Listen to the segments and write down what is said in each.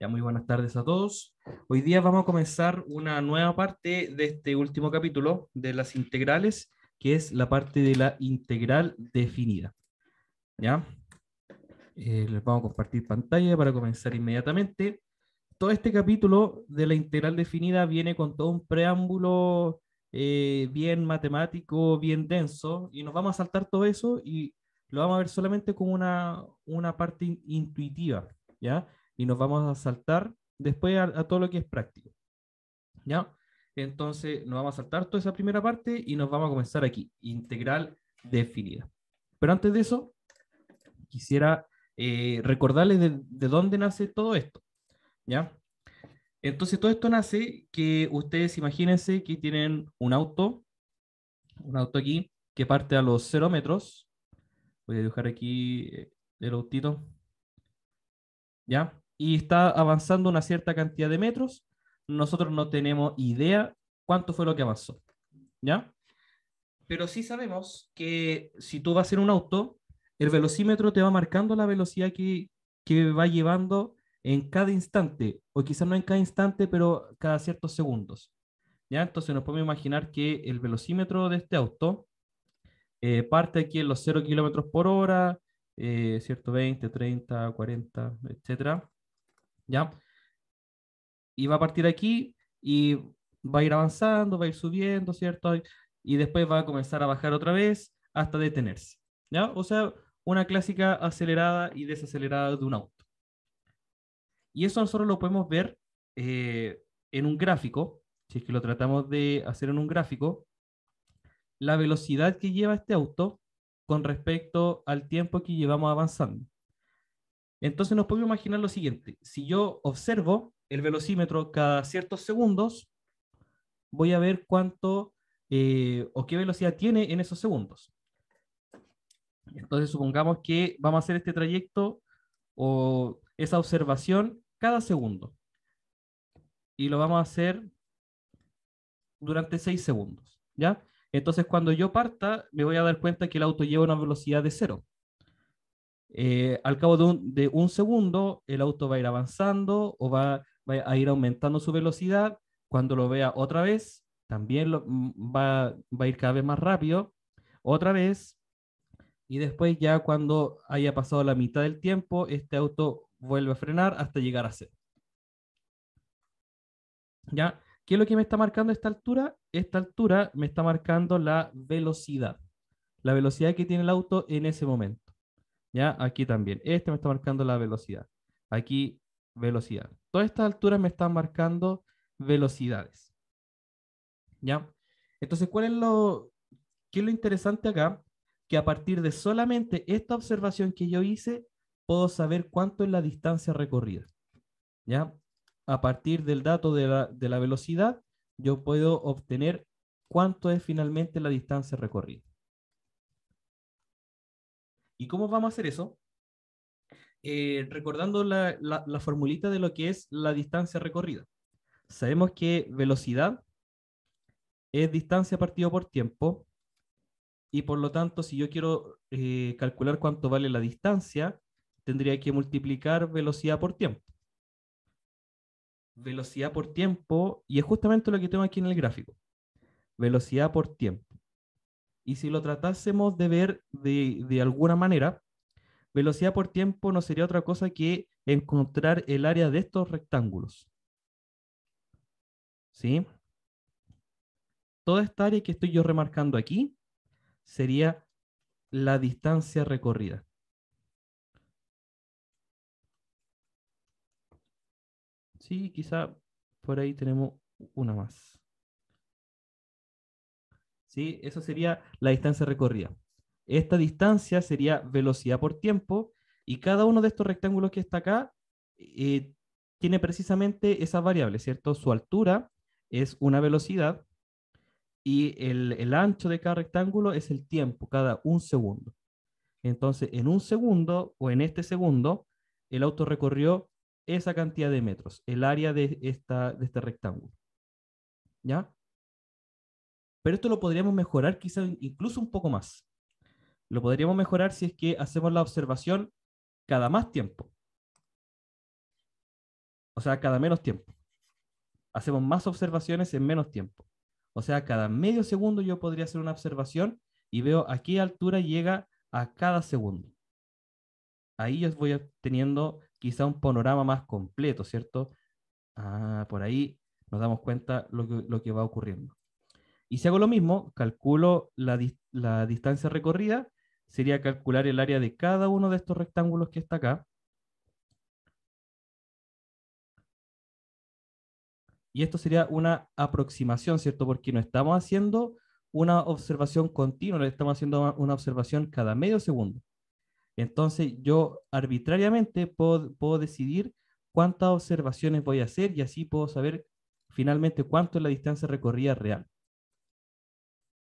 Ya, muy buenas tardes a todos. Hoy día vamos a comenzar una nueva parte de este último capítulo de las integrales, que es la parte de la integral definida. ¿Ya? Les vamos a compartir pantalla para comenzar inmediatamente. Todo este capítulo de la integral definida viene con todo un preámbulo bien matemático, bien denso, y nos vamos a saltar todo eso y lo vamos a ver solamente como una parte intuitiva, ¿ya? Y nos vamos a saltar después a todo lo que es práctico, ¿ya? Entonces nos vamos a saltar toda esa primera parte y nos vamos a comenzar aquí, integral definida. Pero antes de eso, quisiera recordarles de dónde nace todo esto, ¿ya? Entonces todo esto nace que ustedes imagínense que tienen un auto aquí que parte a los 0 metros. Voy a dibujar aquí el autito, ¿ya? Y está avanzando una cierta cantidad de metros. Nosotros no tenemos idea cuánto fue lo que avanzó, ¿ya? Pero sí sabemos que si tú vas en un auto, el velocímetro te va marcando la velocidad que va llevando en cada instante, o quizás no en cada instante, pero cada ciertos segundos. ¿Ya? Entonces nos podemos imaginar que el velocímetro de este auto parte aquí en los 0 kilómetros por hora, ¿cierto? 20, 30, 40, etcétera, ¿ya? Y va a partir aquí y va a ir avanzando, va a ir subiendo, ¿cierto? Y después va a comenzar a bajar otra vez hasta detenerse, ¿ya? O sea, una clásica acelerada y desacelerada de un auto. Y eso nosotros lo podemos ver en un gráfico, si es que lo tratamos de hacer en un gráfico, la velocidad que lleva este auto con respecto al tiempo que llevamos avanzando. Entonces nos podemos imaginar lo siguiente, si yo observo el velocímetro cada ciertos segundos, voy a ver cuánto o qué velocidad tiene en esos segundos. Entonces supongamos que vamos a hacer este trayecto o esa observación cada segundo y lo vamos a hacer durante 6 segundos, ¿ya? Entonces cuando yo parta me voy a dar cuenta que el auto lleva una velocidad de cero. Al cabo de un segundo, el auto va a ir avanzando o va a ir aumentando su velocidad. Cuando lo vea otra vez, también va a ir cada vez más rápido, otra vez, y después ya cuando haya pasado la mitad del tiempo, este auto vuelve a frenar hasta llegar a cero. ¿Ya? ¿Qué es lo que me está marcando esta altura? Esta altura me está marcando la velocidad que tiene el auto en ese momento. ¿Ya? Aquí también. Este me está marcando la velocidad. Aquí, velocidad. Todas estas alturas me están marcando velocidades. ¿Ya? Entonces, qué es lo interesante acá? Que a partir de solamente esta observación que yo hice, puedo saber cuánto es la distancia recorrida. ¿Ya? A partir del dato de la velocidad, yo puedo obtener cuánto es finalmente la distancia recorrida. ¿Y cómo vamos a hacer eso? Recordando la formulita de lo que es la distancia recorrida. Sabemos que velocidad es distancia partido por tiempo y por lo tanto, si yo quiero calcular cuánto vale la distancia, tendría que multiplicar velocidad por tiempo. Velocidad por tiempo, y es justamente lo que tengo aquí en el gráfico. Velocidad por tiempo. Y si lo tratásemos de ver de alguna manera, velocidad por tiempo no sería otra cosa que encontrar el área de estos rectángulos. ¿Sí? Toda esta área que estoy yo remarcando aquí sería la distancia recorrida. Sí, quizá por ahí tenemos una más. Sí, eso sería la distancia recorrida. Esta distancia sería velocidad por tiempo y cada uno de estos rectángulos que está acá eh, tiene precisamente esa variable, ¿cierto? Su altura es una velocidad y el ancho de cada rectángulo es el tiempo, cada un segundo. Entonces, en un segundo o en este segundo, el auto recorrió esa cantidad de metros, el área de este rectángulo. ¿Ya? Pero esto lo podríamos mejorar quizá incluso un poco más. Lo podríamos mejorar si es que hacemos la observación cada más tiempo. O sea, cada menos tiempo. Hacemos más observaciones en menos tiempo. O sea, cada medio segundo yo podría hacer una observación y veo a qué altura llega a cada segundo. Ahí yo voy obteniendo quizá un panorama más completo, ¿cierto? Ah, por ahí nos damos cuenta lo que va ocurriendo. Y si hago lo mismo, calculo la distancia recorrida, sería calcular el área de cada uno de estos rectángulos que está acá. Y esto sería una aproximación, ¿cierto? Porque no estamos haciendo una observación continua, estamos haciendo una observación cada medio segundo. Entonces yo arbitrariamente puedo decidir cuántas observaciones voy a hacer y así puedo saber finalmente cuánto es la distancia recorrida real.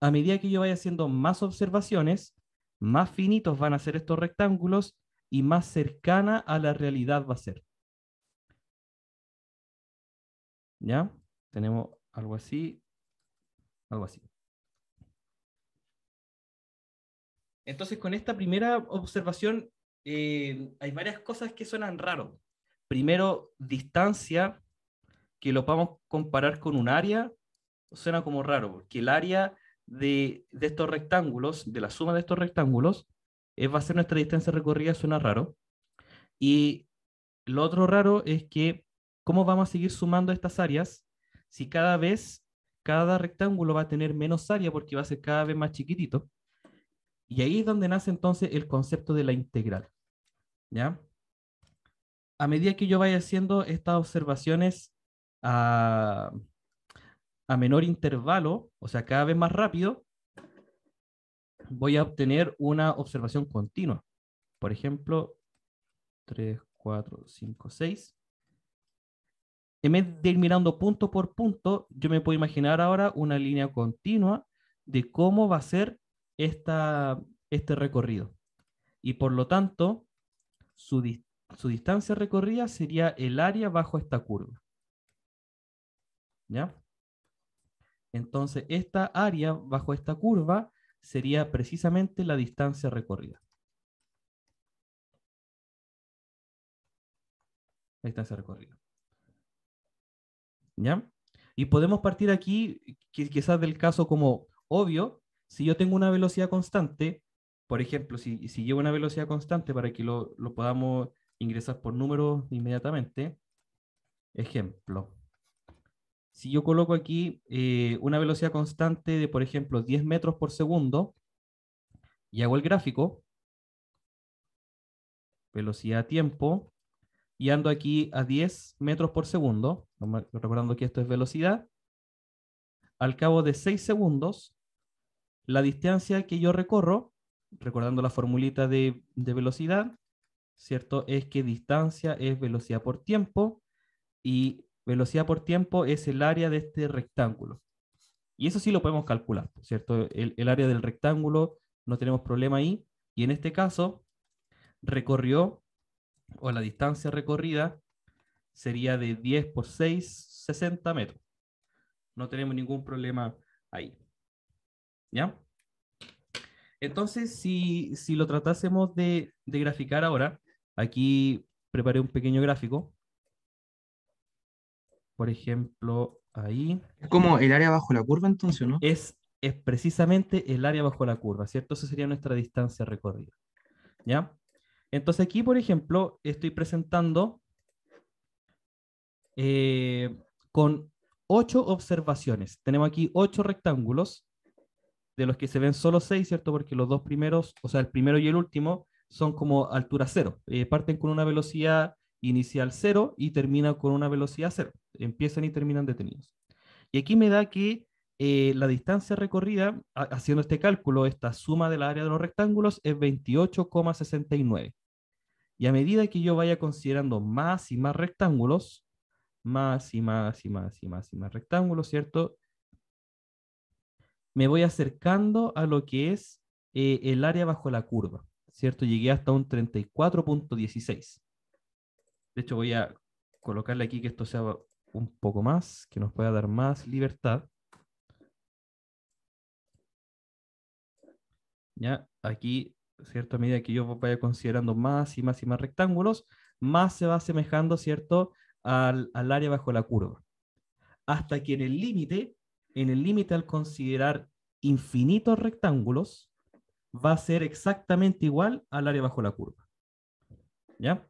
A medida que yo vaya haciendo más observaciones, más finitos van a ser estos rectángulos y más cercana a la realidad va a ser. ¿Ya? Tenemos algo así, algo así. Entonces, con esta primera observación, hay varias cosas que suenan raro. Primero, distancia, que lo podemos comparar con un área, suena como raro, porque el área de estos rectángulos, de la suma de estos rectángulos, va a ser nuestra distancia recorrida, suena raro. Y lo otro raro es que, ¿cómo vamos a seguir sumando estas áreas si cada vez cada rectángulo va a tener menos área porque va a ser cada vez más chiquitito? Y ahí es donde nace entonces el concepto de la integral, ¿ya? A medida que yo vaya haciendo estas observaciones a, a menor intervalo, o sea, cada vez más rápido, voy a obtener una observación continua. Por ejemplo, 3, 4, 5, 6. En vez de ir mirando punto por punto, yo me puedo imaginar ahora una línea continua de cómo va a ser este recorrido. Y por lo tanto, su, su distancia recorrida sería el área bajo esta curva. ¿Ya? Entonces, esta área bajo esta curva sería precisamente la distancia recorrida. La distancia recorrida. ¿Ya? Y podemos partir aquí, quizás del caso como obvio, si yo tengo una velocidad constante, por ejemplo, si llevo una velocidad constante para que lo podamos ingresar por números inmediatamente, ejemplo, si yo coloco aquí una velocidad constante de, por ejemplo, 10 metros por segundo y hago el gráfico, velocidad tiempo, y ando aquí a 10 metros por segundo, recordando que esto es velocidad, al cabo de 6 segundos, la distancia que yo recorro, recordando la formulita de velocidad, ¿cierto? Es que distancia es velocidad por tiempo y velocidad por tiempo es el área de este rectángulo. Y eso sí lo podemos calcular, ¿cierto? El área del rectángulo, no tenemos problema ahí. Y en este caso, recorrió, o la distancia recorrida, sería de 10 por 6, 60 metros. No tenemos ningún problema ahí. ¿Ya? Entonces, si lo tratásemos de graficar ahora, aquí preparé un pequeño gráfico. Por ejemplo, ahí Es como el área bajo la curva entonces, ¿no? es precisamente el área bajo la curva, ¿cierto? Esa sería nuestra distancia recorrida. ¿Ya? Entonces aquí, por ejemplo, estoy presentando eh, con 8 observaciones. Tenemos aquí 8 rectángulos, de los que se ven solo 6, ¿cierto? Porque los dos primeros, o sea, el primero y el último, son como altura cero. Parten con una velocidad inicial cero y terminan con una velocidad cero. Empiezan y terminan detenidos. Y aquí me da que la distancia recorrida, haciendo este cálculo, esta suma de la área de los rectángulos es 28,69. Y a medida que yo vaya considerando más y más rectángulos, más y más y más y más y más rectángulos, ¿cierto? Me voy acercando a lo que es el área bajo la curva, ¿cierto? Llegué hasta un 34,16. De hecho, voy a colocarle aquí que esto sea un poco más, que nos pueda dar más libertad. ¿Ya? Aquí, ¿cierto? A medida que yo vaya considerando más y más y más rectángulos, más se va asemejando, ¿cierto? al área bajo la curva. Hasta que en el límite al considerar infinitos rectángulos, va a ser exactamente igual al área bajo la curva. ¿Ya?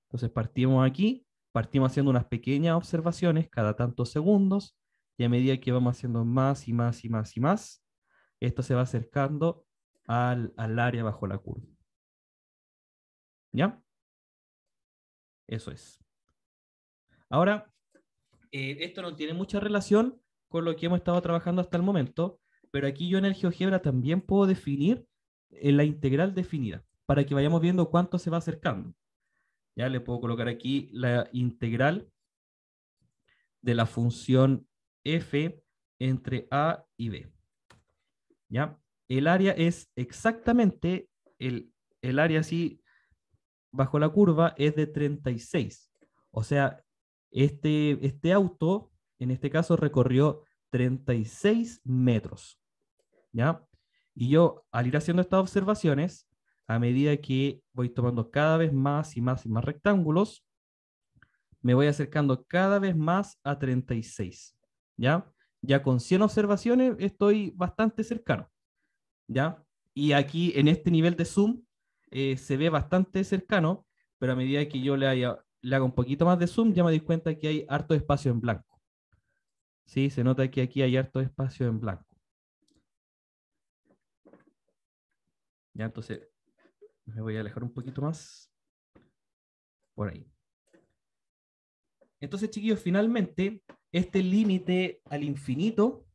Entonces partimos aquí, partimos haciendo unas pequeñas observaciones cada tantos segundos, y a medida que vamos haciendo más y más y más y más, esto se va acercando al área bajo la curva. ¿Ya? Eso es. Ahora, esto no tiene mucha relación con lo que hemos estado trabajando hasta el momento, pero aquí yo en el GeoGebra también puedo definir la integral definida, para que vayamos viendo cuánto se va acercando. Ya le puedo colocar aquí la integral de la función f entre a y b. ¿Ya? El área es exactamente, el área así bajo la curva es de 36. O sea, este auto, en este caso, recorrió 36 metros. ¿Ya? Y yo, al ir haciendo estas observaciones, a medida que voy tomando cada vez más y más y más rectángulos, me voy acercando cada vez más a 36. ¿Ya? Ya con 100 observaciones estoy bastante cercano. ¿Ya? Y aquí en este nivel de zoom se ve bastante cercano, pero a medida que yo le haga un poquito más de zoom, ya me doy cuenta que hay harto espacio en blanco. ¿Sí? Se nota que aquí hay harto espacio en blanco. Ya, entonces me voy a alejar un poquito más por ahí. Entonces, chiquillos, finalmente, este límite al infinito,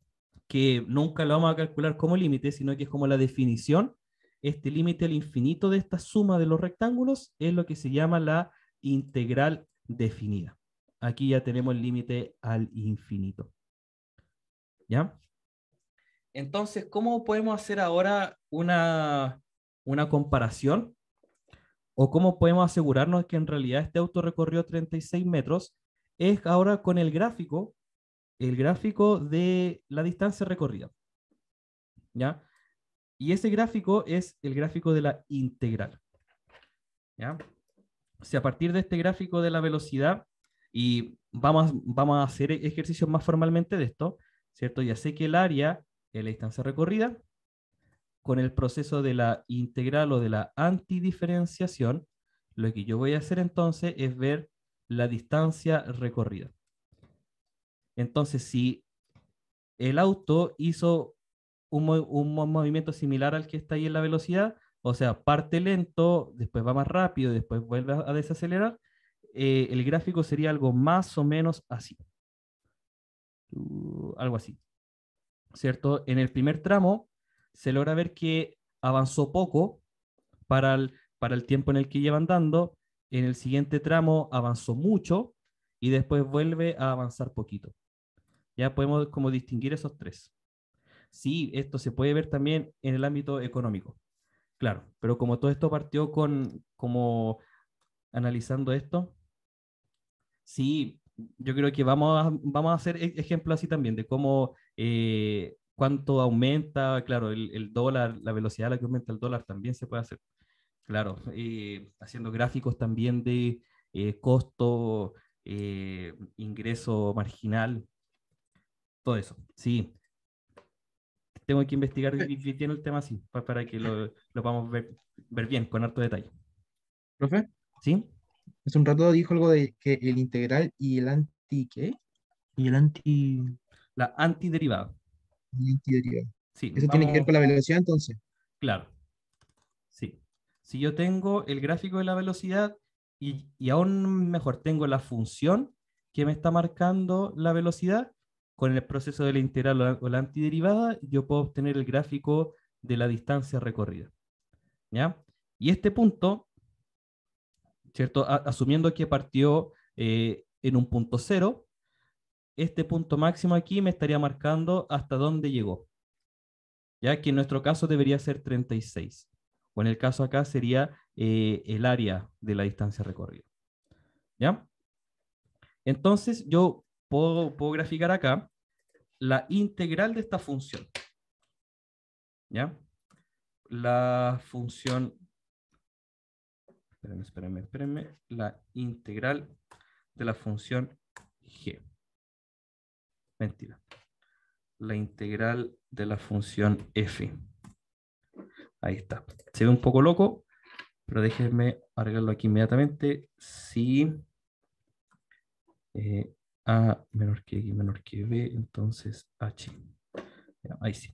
que nunca lo vamos a calcular como límite, sino que es como la definición, este límite al infinito de esta suma de los rectángulos es lo que se llama la integral definida. Aquí ya tenemos el límite al infinito. ¿Ya? Entonces, ¿cómo podemos hacer ahora una comparación? ¿O cómo podemos asegurarnos que en realidad este auto recorrió 36 metros? Es ahora con el gráfico de la distancia recorrida. ¿Ya? Y ese gráfico es el gráfico de la integral. ¿Ya? O sea, a partir de este gráfico de la velocidad, y vamos a hacer ejercicios más formalmente de esto, ¿cierto? Ya sé que el área es la distancia recorrida, con el proceso de la integral o de la antidiferenciación, lo que yo voy a hacer entonces es ver la distancia recorrida. Entonces, si el auto hizo un movimiento similar al que está ahí en la velocidad, o sea, parte lento, después va más rápido, después vuelve a desacelerar, el gráfico sería algo más o menos así. Algo así, ¿cierto? En el primer tramo se logra ver que avanzó poco para el tiempo en el que lleva andando, en el siguiente tramo avanzó mucho y después vuelve a avanzar poquito. Ya podemos como distinguir esos tres. Sí, esto se puede ver también en el ámbito económico, claro, pero como todo esto partió como analizando esto, sí, yo creo que vamos a hacer ejemplos así también de cómo cuánto aumenta, claro, el dólar, la velocidad a la que aumenta el dólar también se puede hacer, claro, haciendo gráficos también de costo, ingreso marginal, todo eso, sí. Tengo que investigar bien el tema así, para que lo podamos ver bien, con harto detalle. Profe, ¿Sí? hace un rato dijo algo de que el integral y el anti, ¿qué? Y el anti, La antiderivada. el antiderivado. Sí, Eso tiene que ver vamos, con la velocidad entonces. claro, sí. Si yo tengo el gráfico de la velocidad y aún mejor tengo la función que me está marcando la velocidad, con el proceso de la integral o la antiderivada, yo puedo obtener el gráfico de la distancia recorrida. ¿Ya? Y este punto, ¿cierto? Asumiendo que partió en un punto cero, este punto máximo aquí me estaría marcando hasta dónde llegó, ya que en nuestro caso debería ser 36, o en el caso acá sería el área de la distancia recorrida. ¿Ya? Entonces yo puedo graficar acá la integral de esta función. ¿Ya? La función espérenme. La integral de la función g. Mentira. La integral de la función f. Ahí está. Se ve un poco loco, pero déjenme arreglarlo aquí inmediatamente. Si a menor que x menor que b, entonces h. Ya, ahí sí.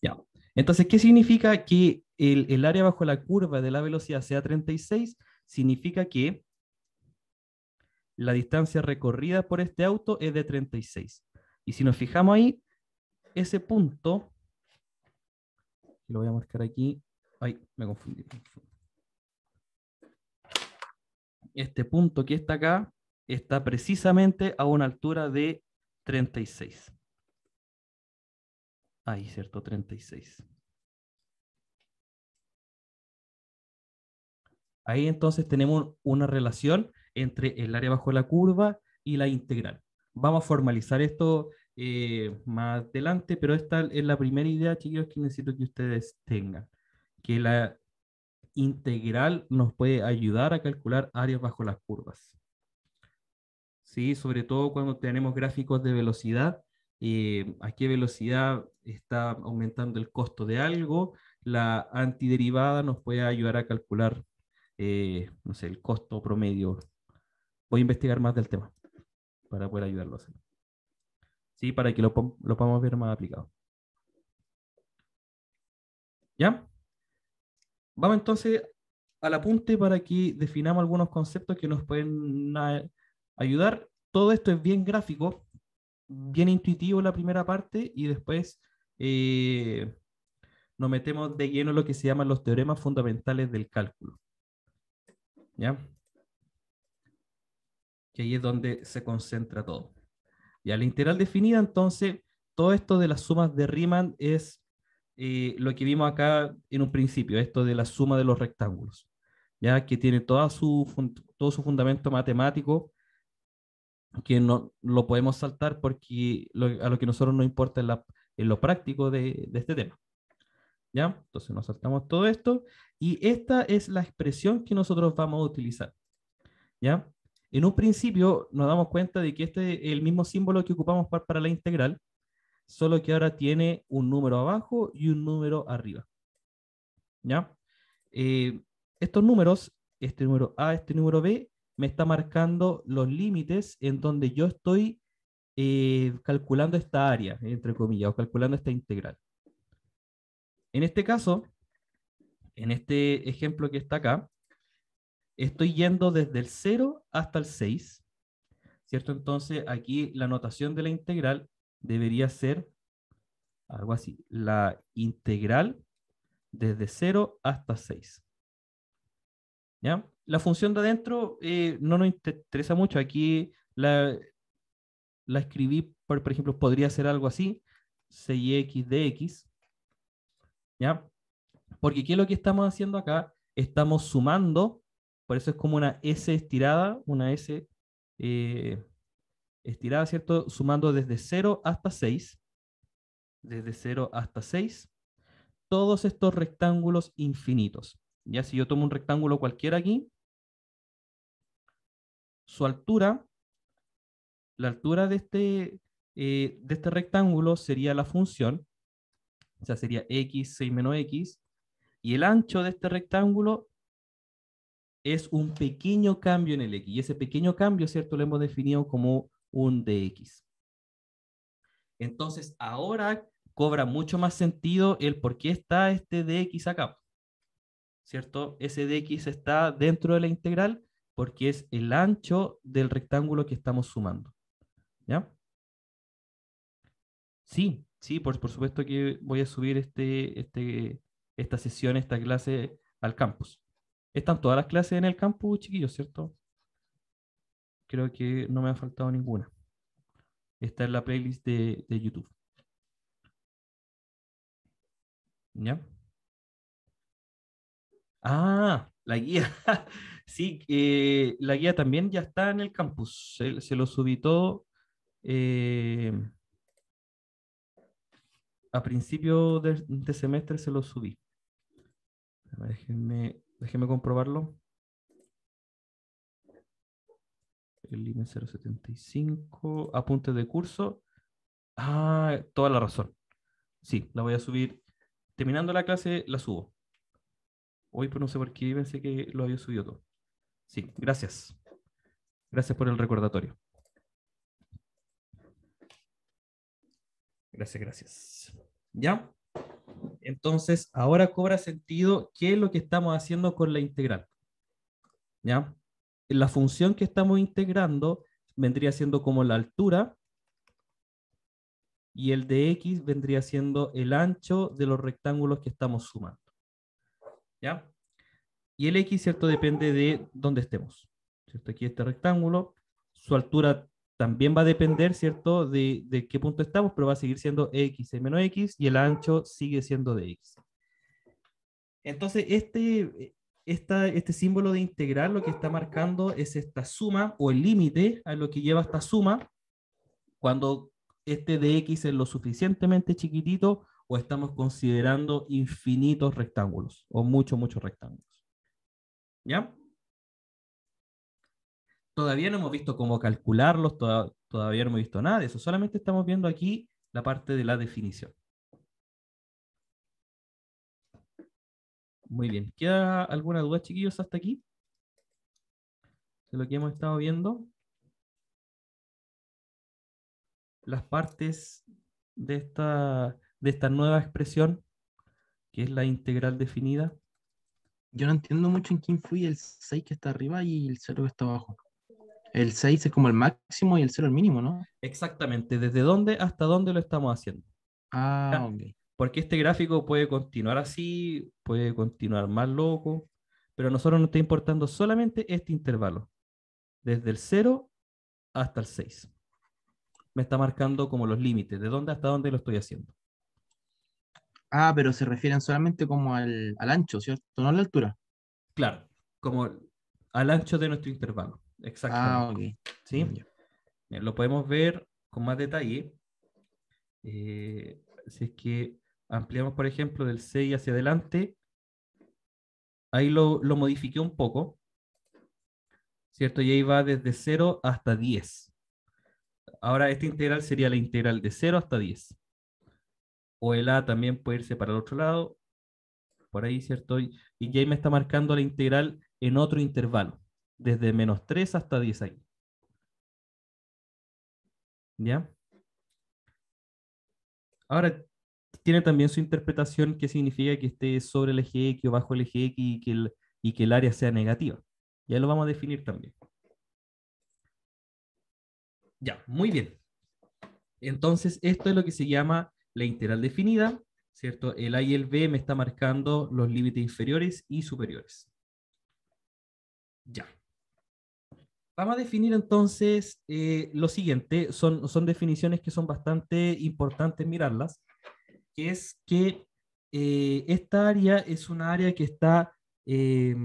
Ya. Entonces, ¿qué significa que el área bajo la curva de la velocidad sea 36? Significa que la distancia recorrida por este auto es de 36. Y si nos fijamos ahí, ese punto, lo voy a marcar aquí, ay, me confundí. Este punto que está acá está precisamente a una altura de 36. Ahí, ¿cierto? 36. Ahí entonces tenemos una relación entre el área bajo la curva y la integral. Vamos a formalizar esto más adelante, pero esta es la primera idea, chiquillos, que necesito que ustedes tengan. Que la integral nos puede ayudar a calcular áreas bajo las curvas. ¿Sí? Sobre todo cuando tenemos gráficos de velocidad, a qué velocidad está aumentando el costo de algo, la antiderivada nos puede ayudar a calcular, no sé, el costo promedio. Voy a investigar más del tema para poder ayudarlo a hacer. Sí, para que lo podamos ver más aplicado. ¿Ya? Vamos entonces al apunte para que definamos algunos conceptos que nos pueden ayudar. Todo esto es bien gráfico, bien intuitivo la primera parte y después nos metemos de lleno en lo que se llaman los teoremas fundamentales del cálculo. ¿Ya? Que ahí es donde se concentra todo. Ya, la integral definida, entonces, todo esto de las sumas de Riemann es lo que vimos acá en un principio, esto de la suma de los rectángulos, ya que tiene todo su fundamento matemático, que no lo podemos saltar porque a lo que a nosotros nos importa en lo práctico de este tema. ¿Ya? Entonces nos saltamos todo esto y esta es la expresión que nosotros vamos a utilizar. ¿Ya? En un principio nos damos cuenta de que este es el mismo símbolo que ocupamos para la integral, solo que ahora tiene un número abajo y un número arriba. ¿Ya? Estos números, este número A, este número B, me está marcando los límites en donde yo estoy calculando esta área, entre comillas, o calculando esta integral. En este caso, en este ejemplo que está acá, estoy yendo desde el 0 hasta el 6, ¿cierto? Entonces aquí la notación de la integral debería ser algo así, la integral desde 0 hasta 6. ¿Ya? La función de adentro no nos interesa mucho. Aquí la escribí, por ejemplo, podría ser algo así, 6x de x, ¿ya? Porque ¿qué es lo que estamos haciendo acá? Estamos sumando, por eso es como una S estirada, una S eh, estirada, ¿cierto? Sumando desde 0 hasta 6, desde 0 hasta 6, todos estos rectángulos infinitos. Ya si yo tomo un rectángulo cualquiera aquí, su altura, la altura de este rectángulo sería la función, o sea, sería x, 6 menos x, y el ancho de este rectángulo es un pequeño cambio en el x, y ese pequeño cambio, ¿cierto? Lo hemos definido como un dx. Entonces, ahora cobra mucho más sentido el por qué está este dx acá, ¿cierto? Ese dx está dentro de la integral porque es el ancho del rectángulo que estamos sumando, ¿ya? Sí, sí, por supuesto que voy a subir esta sesión, esta clase al campus. Están todas las clases en el campus, chiquillos, ¿cierto? Creo que no me ha faltado ninguna. Está en la playlist de YouTube. ¿Ya? Ah, la guía. Sí, la guía también ya está en el campus. Se lo subí todo eh, a principio de semestre, se lo subí. Déjenme Déjeme comprobarlo. El IME 075, apuntes de curso. Ah, toda la razón. Sí, la voy a subir. Terminando la clase, la subo. Hoy, pues no sé por qué pensé que lo había subido todo. Sí, gracias. Gracias por el recordatorio. Gracias, gracias. ¿Ya? Entonces, ahora cobra sentido qué es lo que estamos haciendo con la integral. ¿Ya? La función que estamos integrando vendría siendo como la altura y el de x vendría siendo el ancho de los rectángulos que estamos sumando. ¿Ya? Y el x, ¿cierto? Depende de dónde estemos. ¿Cierto? Aquí este rectángulo, su altura también va a depender, ¿cierto? De qué punto estamos, pero va a seguir siendo x menos x y el ancho sigue siendo de x. Entonces, este símbolo de integral lo que está marcando es esta suma o el límite a lo que lleva esta suma cuando este de x es lo suficientemente chiquitito o estamos considerando infinitos rectángulos o muchos rectángulos. ¿Ya? Todavía no hemos visto cómo calcularlos, todavía no hemos visto nada de eso, solamente estamos viendo aquí la parte de la definición. Muy bien, ¿queda alguna duda, chiquillos, hasta aquí? De lo que hemos estado viendo. Las partes de esta nueva expresión, que es la integral definida. Yo no entiendo mucho en qué influye el 6 que está arriba y el cero que está abajo. El 6 es como el máximo y el cero el mínimo, ¿no? Exactamente, ¿desde dónde hasta dónde lo estamos haciendo? Ah, ¿Ya? ok. Porque este gráfico puede continuar así, puede continuar más loco, pero a nosotros nos está importando solamente este intervalo, desde el 0 hasta el 6. Me está marcando como los límites, de dónde hasta dónde lo estoy haciendo. Ah, pero se refieren solamente como al ancho, ¿cierto? No a la altura. Claro, como al ancho de nuestro intervalo. Ah, Exactamente. ok. ¿Sí? Ya. Bien, lo podemos ver con más detalle. Si es que ampliamos, por ejemplo, del 6 hacia adelante, ahí lo modifiqué un poco, ¿cierto? Y ahí va desde 0 hasta 10. Ahora esta integral sería la integral de 0 hasta 10. O el a también puede irse para el otro lado, por ahí, ¿cierto? Y ya ahí me está marcando la integral en otro intervalo, desde -3 hasta 10 ahí. ¿Ya? Ahora, tiene también su interpretación que significa que esté sobre el eje X o bajo el eje X y que el área sea negativa. Ya lo vamos a definir también. Ya, muy bien. Entonces, esto es lo que se llama la integral definida, ¿cierto? El A y el B me está marcando los límites inferiores y superiores. Ya. Vamos a definir entonces lo siguiente, son definiciones que son bastante importantes mirarlas, que es que esta área es una área que está eh,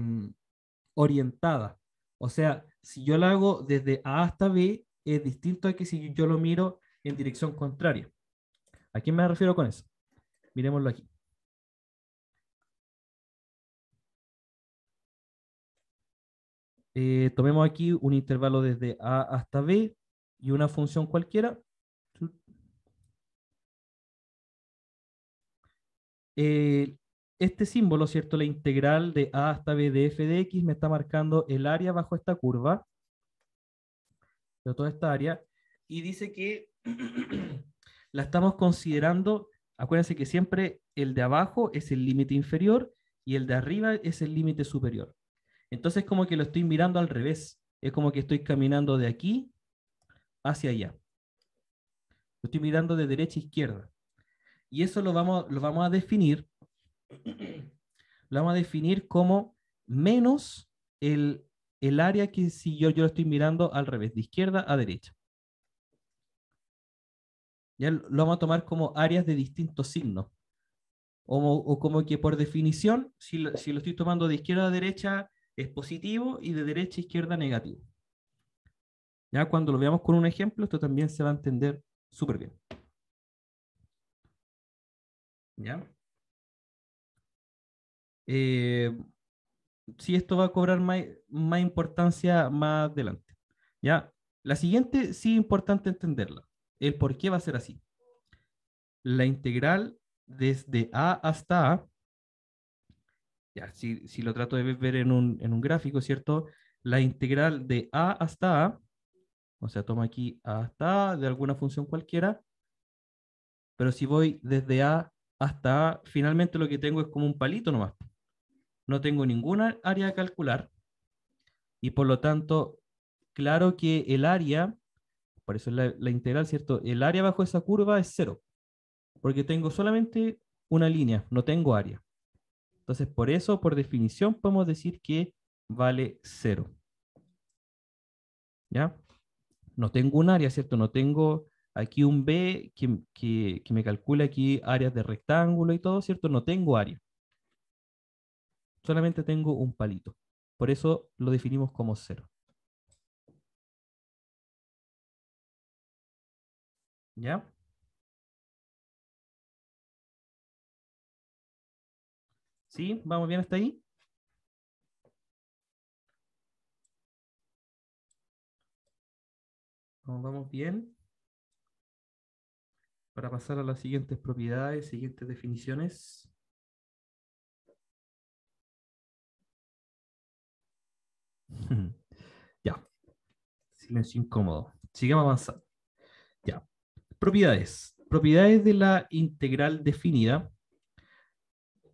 orientada. O sea, si yo la hago desde A hasta B, es distinto a que si yo lo miro en dirección contraria. ¿A quién me refiero con eso? Miremoslo aquí. Tomemos aquí un intervalo desde A hasta B y una función cualquiera. Eh, este símbolo, ¿cierto? La integral de A hasta B de f de x me está marcando el área bajo esta curva, de toda esta área, y dice que la estamos considerando, acuérdense que siempre el de abajo es el límite inferior y el de arriba es el límite superior. Entonces como que lo estoy mirando al revés, es como que estoy caminando de aquí hacia allá. Lo estoy mirando de derecha a izquierda. Y eso lo vamos a definir, lo vamos a definir como menos el área que si yo lo estoy mirando al revés, de izquierda a derecha. Ya lo vamos a tomar como áreas de distintos signos. O como que por definición, si lo estoy tomando de izquierda a derecha, es positivo y de derecha a izquierda negativo. Ya cuando lo veamos con un ejemplo, esto también se va a entender súper bien. ¿Ya? Eh, si esto va a cobrar más importancia más adelante. ¿Ya? La siguiente sí es importante entenderla. El por qué va a ser así. La integral desde A hasta A, ya, si lo trato de ver en un gráfico, ¿cierto? La integral de A hasta A, o sea, toma aquí A hasta A de alguna función cualquiera, pero si voy desde A hasta A, finalmente lo que tengo es como un palito nomás. No tengo ninguna área a calcular y por lo tanto, claro que el área, por eso es la integral, ¿cierto? El área bajo esa curva es cero, porque tengo solamente una línea, no tengo área. Entonces, por eso, por definición, podemos decir que vale cero. ¿Ya? No tengo un área, ¿cierto? No tengo aquí un B que me calcule aquí áreas de rectángulo y todo, ¿cierto? No tengo área. Solamente tengo un palito. Por eso lo definimos como cero. ¿Ya? ¿Sí? ¿Vamos bien hasta ahí? Vamos bien. Para pasar a las siguientes propiedades, siguientes definiciones. Ya, silencio incómodo. Sigamos avanzando. Ya. Propiedades. Propiedades de la integral definida.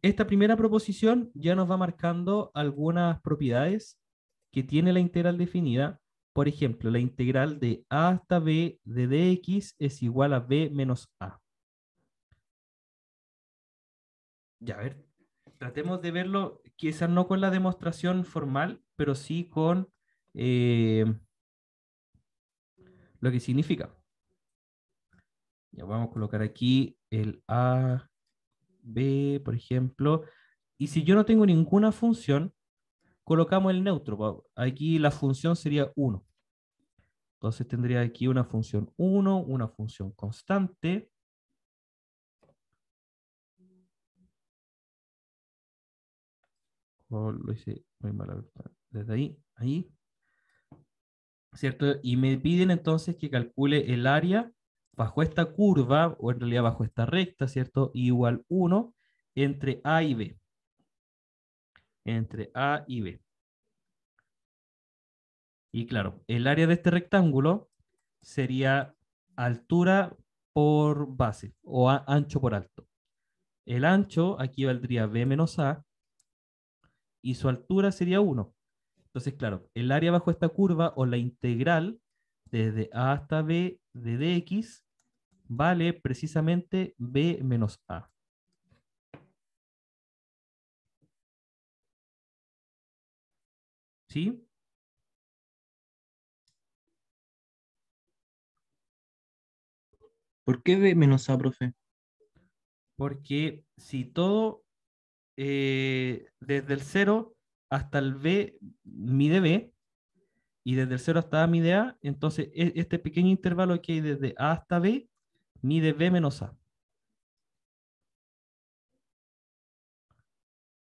Esta primera proposición ya nos va marcando algunas propiedades que tiene la integral definida. Por ejemplo, la integral de a hasta b de dx es igual a b menos a. Ya, a ver, tratemos de verlo, quizás no con la demostración formal, pero sí con eh, lo que significa. Ya vamos a colocar aquí el a, b, por ejemplo. Y si yo no tengo ninguna función, colocamos el neutro. Aquí la función sería 1. Entonces tendría aquí una función 1, una función constante. Lo hice muy mal. Desde ahí, ahí, ¿cierto? Y me piden entonces que calcule el área bajo esta curva, o en realidad bajo esta recta, ¿cierto? Igual 1 entre A y B. Entre A y B. Y claro, el área de este rectángulo sería altura por base o ancho por alto. El ancho aquí valdría B menos A y su altura sería 1. Entonces, claro, el área bajo esta curva o la integral desde A hasta B de dx vale precisamente B menos A. ¿Sí? ¿Por qué B menos A, profe? Porque si todo desde el 0 hasta el B mide B, y desde el 0 hasta A mide A, entonces este pequeño intervalo que hay desde A hasta B mide B menos A.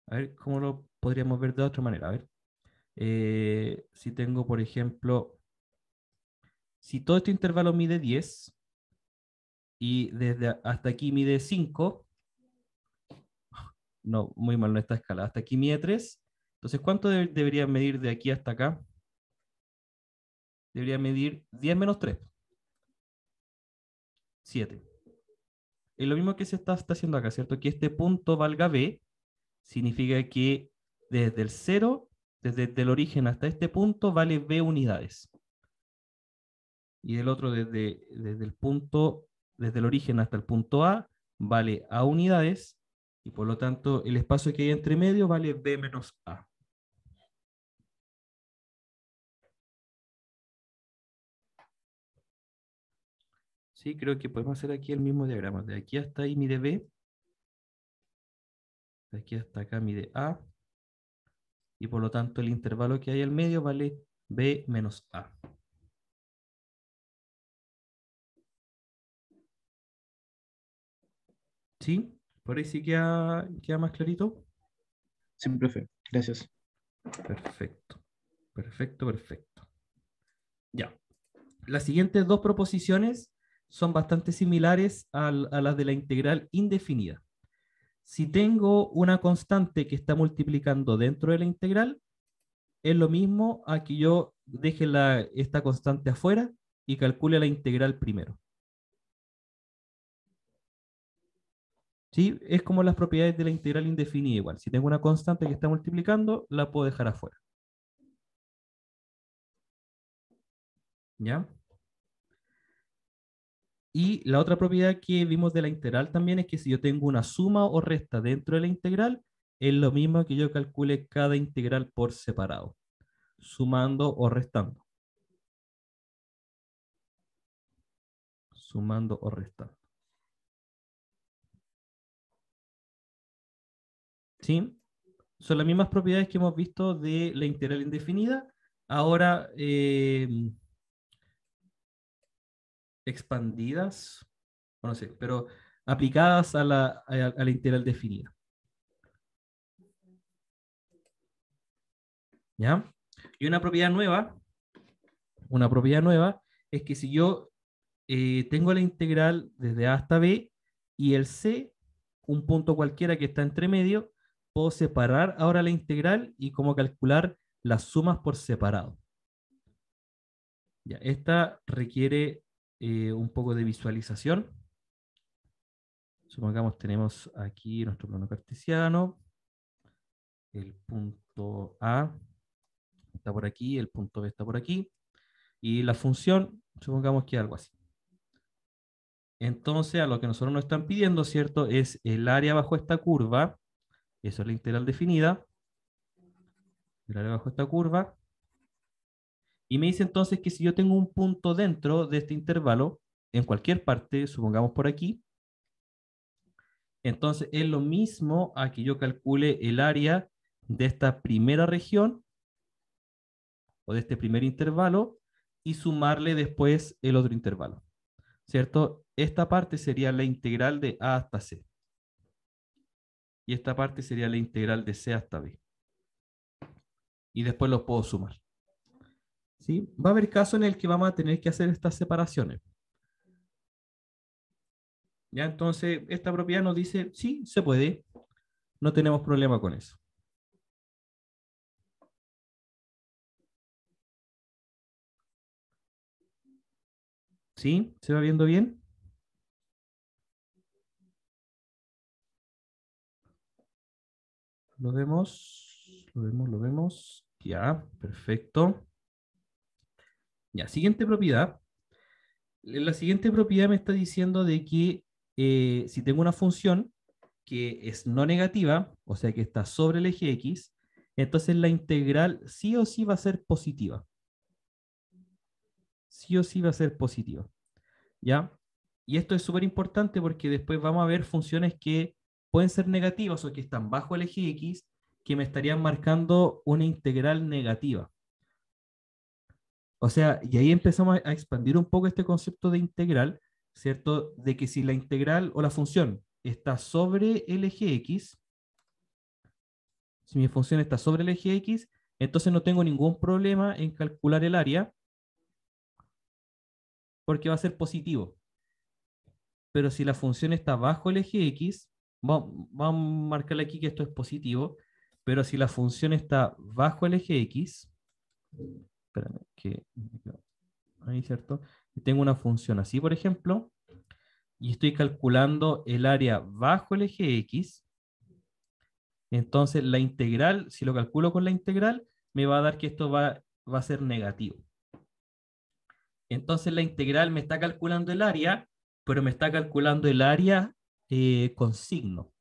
A ver, ¿cómo lo podríamos ver de otra manera? A ver, si tengo, por ejemplo, si todo este intervalo mide 10 y desde hasta aquí mide 5, no, muy mal, no está escala, hasta aquí mide 3, entonces ¿cuánto debería medir de aquí hasta acá? Debería medir 10 menos 3, 7. Es lo mismo que se está haciendo acá, ¿cierto? Que este punto valga B, significa que desde el 0, desde el origen hasta este punto, vale B unidades. Y el otro desde el punto, desde el origen hasta el punto A, vale A unidades. Y por lo tanto, el espacio que hay entre medio vale B menos A. Sí, creo que podemos hacer aquí el mismo diagrama. De aquí hasta ahí mide B, de aquí hasta acá mide A, y por lo tanto el intervalo que hay al medio vale B menos A. ¿Sí? Por ahí sí queda más clarito. Sí, profe. Gracias. Perfecto. Perfecto, perfecto. Ya. Las siguientes dos proposiciones son bastante similares a las de la integral indefinida. Si tengo una constante que está multiplicando dentro de la integral, es lo mismo a que yo deje esta constante afuera y calcule la integral primero. ¿Sí? Es como las propiedades de la integral indefinida igual. Si tengo una constante que está multiplicando, la puedo dejar afuera. ¿Ya? Y la otra propiedad que vimos de la integral también es que si yo tengo una suma o resta dentro de la integral, es lo mismo que yo calcule cada integral por separado, sumando o restando. Sumando o restando. ¿Sí? Son las mismas propiedades que hemos visto de la integral indefinida, ahora expandidas, no sé, pero aplicadas a la integral definida. ¿Ya? Y una propiedad nueva es que si yo tengo la integral desde A hasta B y el C, un punto cualquiera que está entre medio, puedo separar ahora la integral y cómo calcular las sumas por separado. Ya, esta requiere un poco de visualización. Supongamos tenemos aquí nuestro plano cartesiano, el punto A está por aquí, el punto B está por aquí, y la función, supongamos que es algo así. Entonces, a lo que nosotros nos están pidiendo, ¿cierto? Es el área bajo esta curva, eso es la integral definida, el área bajo esta curva, y me dice entonces que si yo tengo un punto dentro de este intervalo, en cualquier parte, supongamos por aquí, entonces es lo mismo a que yo calcule el área de esta primera región o de este primer intervalo y sumarle después el otro intervalo, ¿cierto? Esta parte sería la integral de A hasta C. Y esta parte sería la integral de C hasta B. Y después los puedo sumar. ¿Sí? Va a haber casos en el que vamos a tener que hacer estas separaciones. ¿Ya? Entonces, esta propiedad nos dice, sí, se puede. No tenemos problema con eso. ¿Sí? ¿Se va viendo bien? Lo vemos, lo vemos, lo vemos. Ya, perfecto. Ya, siguiente propiedad. La siguiente propiedad me está diciendo de que si tengo una función que es no negativa, o sea que está sobre el eje X, entonces la integral sí o sí va a ser positiva. Sí o sí va a ser positiva. ¿Ya? Y esto es súper importante porque después vamos a ver funciones que pueden ser negativas o que están bajo el eje X, que me estarían marcando una integral negativa. O sea, y ahí empezamos a expandir un poco este concepto de integral, ¿cierto? De que si la integral o la función está sobre el eje X, si mi función está sobre el eje X, entonces no tengo ningún problema en calcular el área porque va a ser positivo. Pero si la función está bajo el eje X, vamos a marcarle aquí que esto es positivo, pero si la función está bajo el eje X, espérame, que ahí, ¿cierto? Y tengo una función así, por ejemplo, y estoy calculando el área bajo el eje X, entonces la integral, si lo calculo con la integral, me va a dar que esto va a ser negativo. Entonces la integral me está calculando el área, pero me está calculando el área con signo.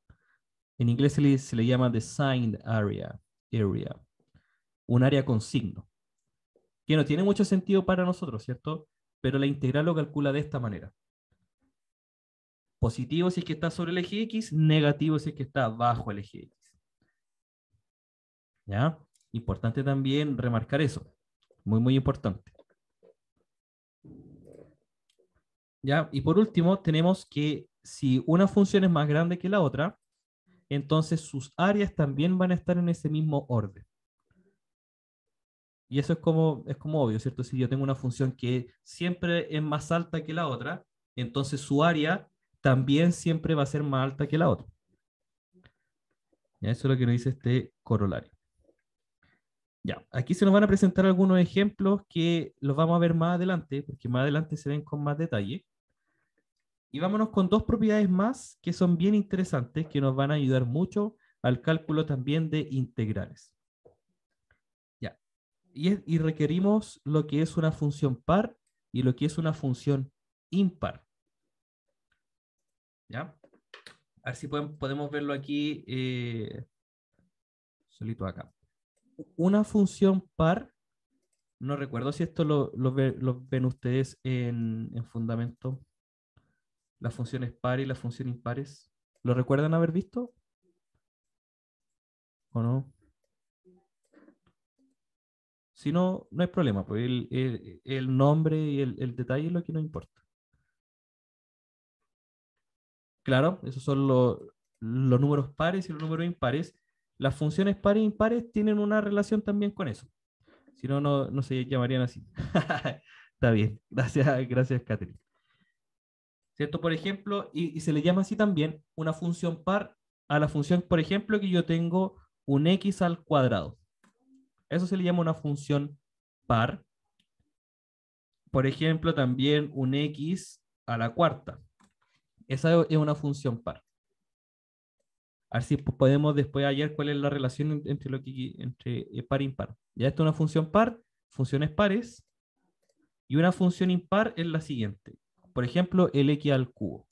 En inglés se le llama design area, un área con signo, que no tiene mucho sentido para nosotros, ¿cierto? Pero la integral lo calcula de esta manera. Positivo si es que está sobre el eje X, negativo si es que está bajo el eje X. ¿Ya? Importante también remarcar eso. Muy, muy importante. ¿Ya? Y por último, tenemos que si una función es más grande que la otra, entonces sus áreas también van a estar en ese mismo orden. Y eso es como obvio, ¿cierto? Si yo tengo una función que siempre es más alta que la otra, entonces su área también siempre va a ser más alta que la otra. Ya, eso es lo que nos dice este corolario. Ya, aquí se nos van a presentar algunos ejemplos que los vamos a ver más adelante, porque más adelante se ven con más detalle. Y vámonos con dos propiedades más que son bien interesantes, que nos van a ayudar mucho al cálculo también de integrales. Ya, y requerimos lo que es una función par y lo que es una función impar. ¿Ya? A ver si podemos verlo aquí, solito acá. Una función par, no recuerdo si esto lo ven ustedes en fundamento, las funciones par y las funciones impares. ¿Lo recuerdan haber visto o no? Si no, no hay problema, pues el nombre y el detalle es lo que nos importa. Claro, esos son los números pares y los números impares. Las funciones pares e impares tienen una relación también con eso. Si no, no se llamarían así. Está bien. Gracias, Catherine. ¿Cierto? Por ejemplo, y se le llama así también una función par a la función, por ejemplo, que yo tengo un x al cuadrado. Eso se le llama una función par. Por ejemplo, también un x a la cuarta. Esa es una función par. A ver si podemos después hallar cuál es la relación entre par e impar. Ya esta es una función par, funciones pares, y una función impar es la siguiente. Por ejemplo, el x al cubo,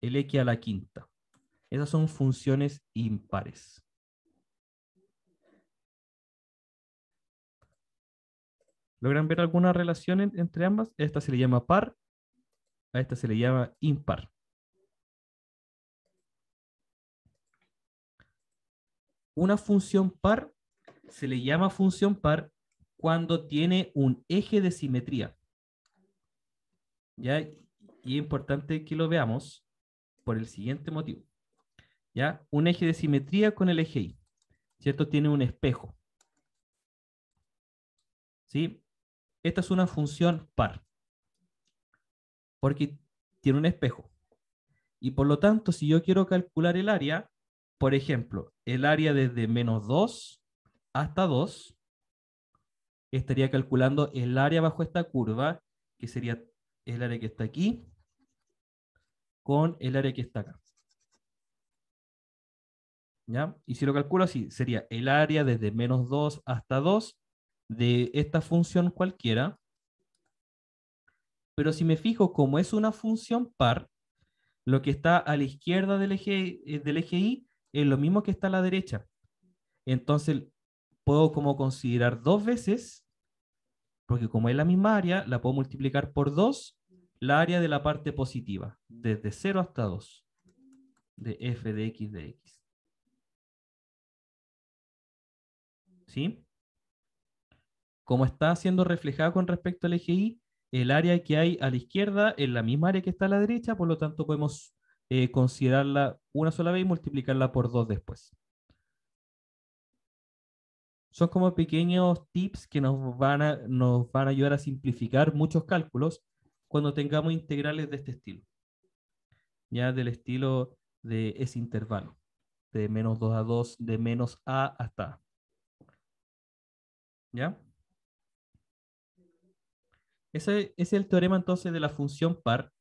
el x a la quinta. Esas son funciones impares. ¿Logran ver alguna relación entre ambas? Esta se le llama par, a esta se le llama impar. Una función par se le llama función par cuando tiene un eje de simetría. ¿Ya? Y es importante que lo veamos por el siguiente motivo. ¿Ya? Un eje de simetría con el eje Y, ¿cierto? Tiene un espejo, ¿sí? Esta es una función par, porque tiene un espejo. Y por lo tanto, si yo quiero calcular el área, por ejemplo, el área desde -2 hasta 2, estaría calculando el área bajo esta curva, que sería el área que está aquí, con el área que está acá. ¿Ya? Y si lo calculo así, sería el área desde -2 hasta 2 de esta función cualquiera. Pero si me fijo, como es una función par, lo que está a la izquierda del eje Y es lo mismo que está a la derecha. Entonces, puedo como considerar dos veces, porque como es la misma área, la puedo multiplicar por 2 la área de la parte positiva, desde 0 hasta 2, de f de x de x. ¿Sí? Como está siendo reflejada con respecto al eje Y, el área que hay a la izquierda es la misma área que está a la derecha, por lo tanto podemos considerarla una sola vez y multiplicarla por 2 después. Son como pequeños tips que nos van a ayudar a simplificar muchos cálculos cuando tengamos integrales de este estilo, ya del estilo de ese intervalo, de -2 a 2, de menos a hasta a. ¿Ya? Ese es el teorema entonces de la función par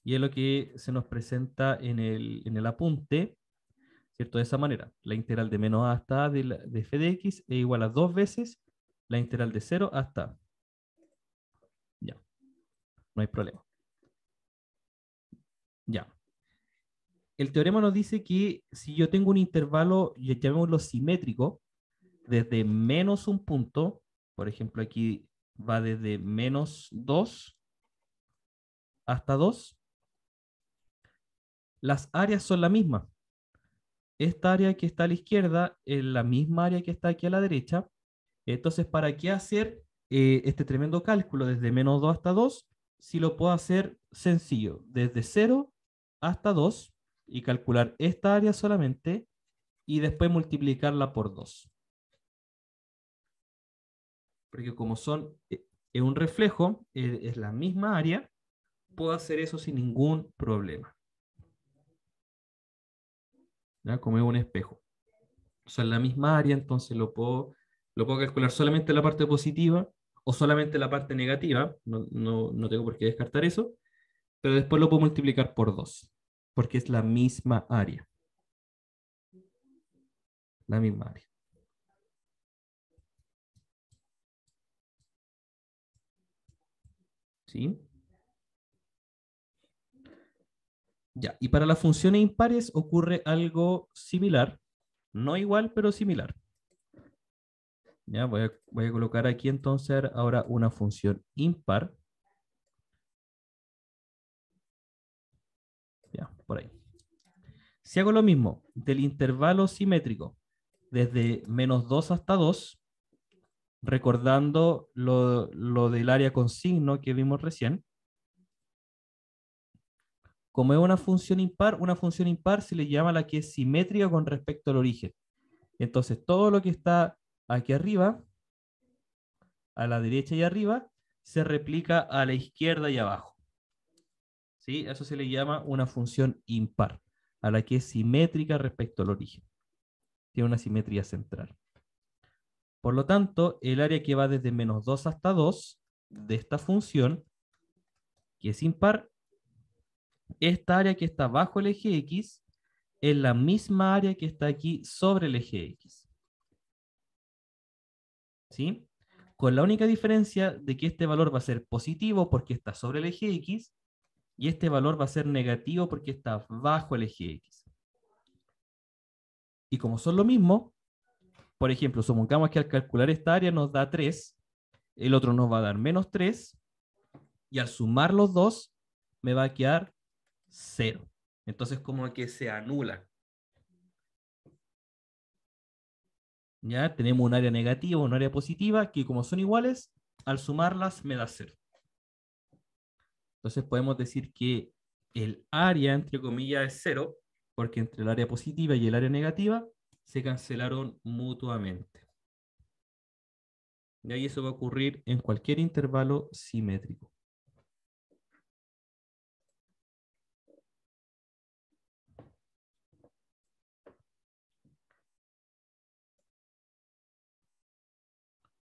y es lo que se nos presenta en el apunte, ¿cierto? De esa manera, la integral de menos a hasta a de f de x es igual a 2 veces la integral de 0 hasta a. Ya, no hay problema. Ya. El teorema nos dice que si yo tengo un intervalo, llamémoslo simétrico, desde menos un punto, por ejemplo aquí va desde -2 hasta 2, las áreas son la misma. Esta área que está a la izquierda es la misma área que está aquí a la derecha. Entonces, ¿para qué hacer este tremendo cálculo desde -2 hasta 2? Si lo puedo hacer sencillo, desde 0 hasta 2 y calcular esta área solamente y después multiplicarla por 2. porque como son es un reflejo, es la misma área, puedo hacer eso sin ningún problema. ¿Ya? Como es un espejo. O sea, en la misma área, entonces lo puedo calcular solamente la parte positiva o solamente la parte negativa. No tengo por qué descartar eso, pero después lo puedo multiplicar por 2, porque es la misma área. La misma área. ¿Sí? Ya, y para las funciones impares ocurre algo similar, no igual, pero similar. Ya, voy a colocar aquí entonces ahora una función impar. Ya, por ahí. Si hago lo mismo del intervalo simétrico desde -2 hasta 2, recordando lo del área con signo que vimos recién, como es una función impar se le llama la que es simétrica con respecto al origen. Entonces, todo lo que está aquí arriba, a la derecha y arriba, se replica a la izquierda y abajo. ¿Sí? Eso se le llama una función impar, a la que es simétrica respecto al origen. Tiene una simetría central. Por lo tanto, el área que va desde -2 hasta 2 de esta función, que es impar, esta área que está bajo el eje X es la misma área que está aquí sobre el eje X. ¿Sí? Con la única diferencia de que este valor va a ser positivo porque está sobre el eje X y este valor va a ser negativo porque está bajo el eje X. Y como son lo mismo, por ejemplo, supongamos que al calcular esta área nos da 3, el otro nos va a dar -3, y al sumar los dos me va a quedar 0. Entonces como que se anula. Ya tenemos un área negativa, un área positiva, que como son iguales, al sumarlas me da 0. Entonces podemos decir que el área, entre comillas, es 0, porque entre el área positiva y el área negativa se cancelaron mutuamente. Y ahí eso va a ocurrir en cualquier intervalo simétrico.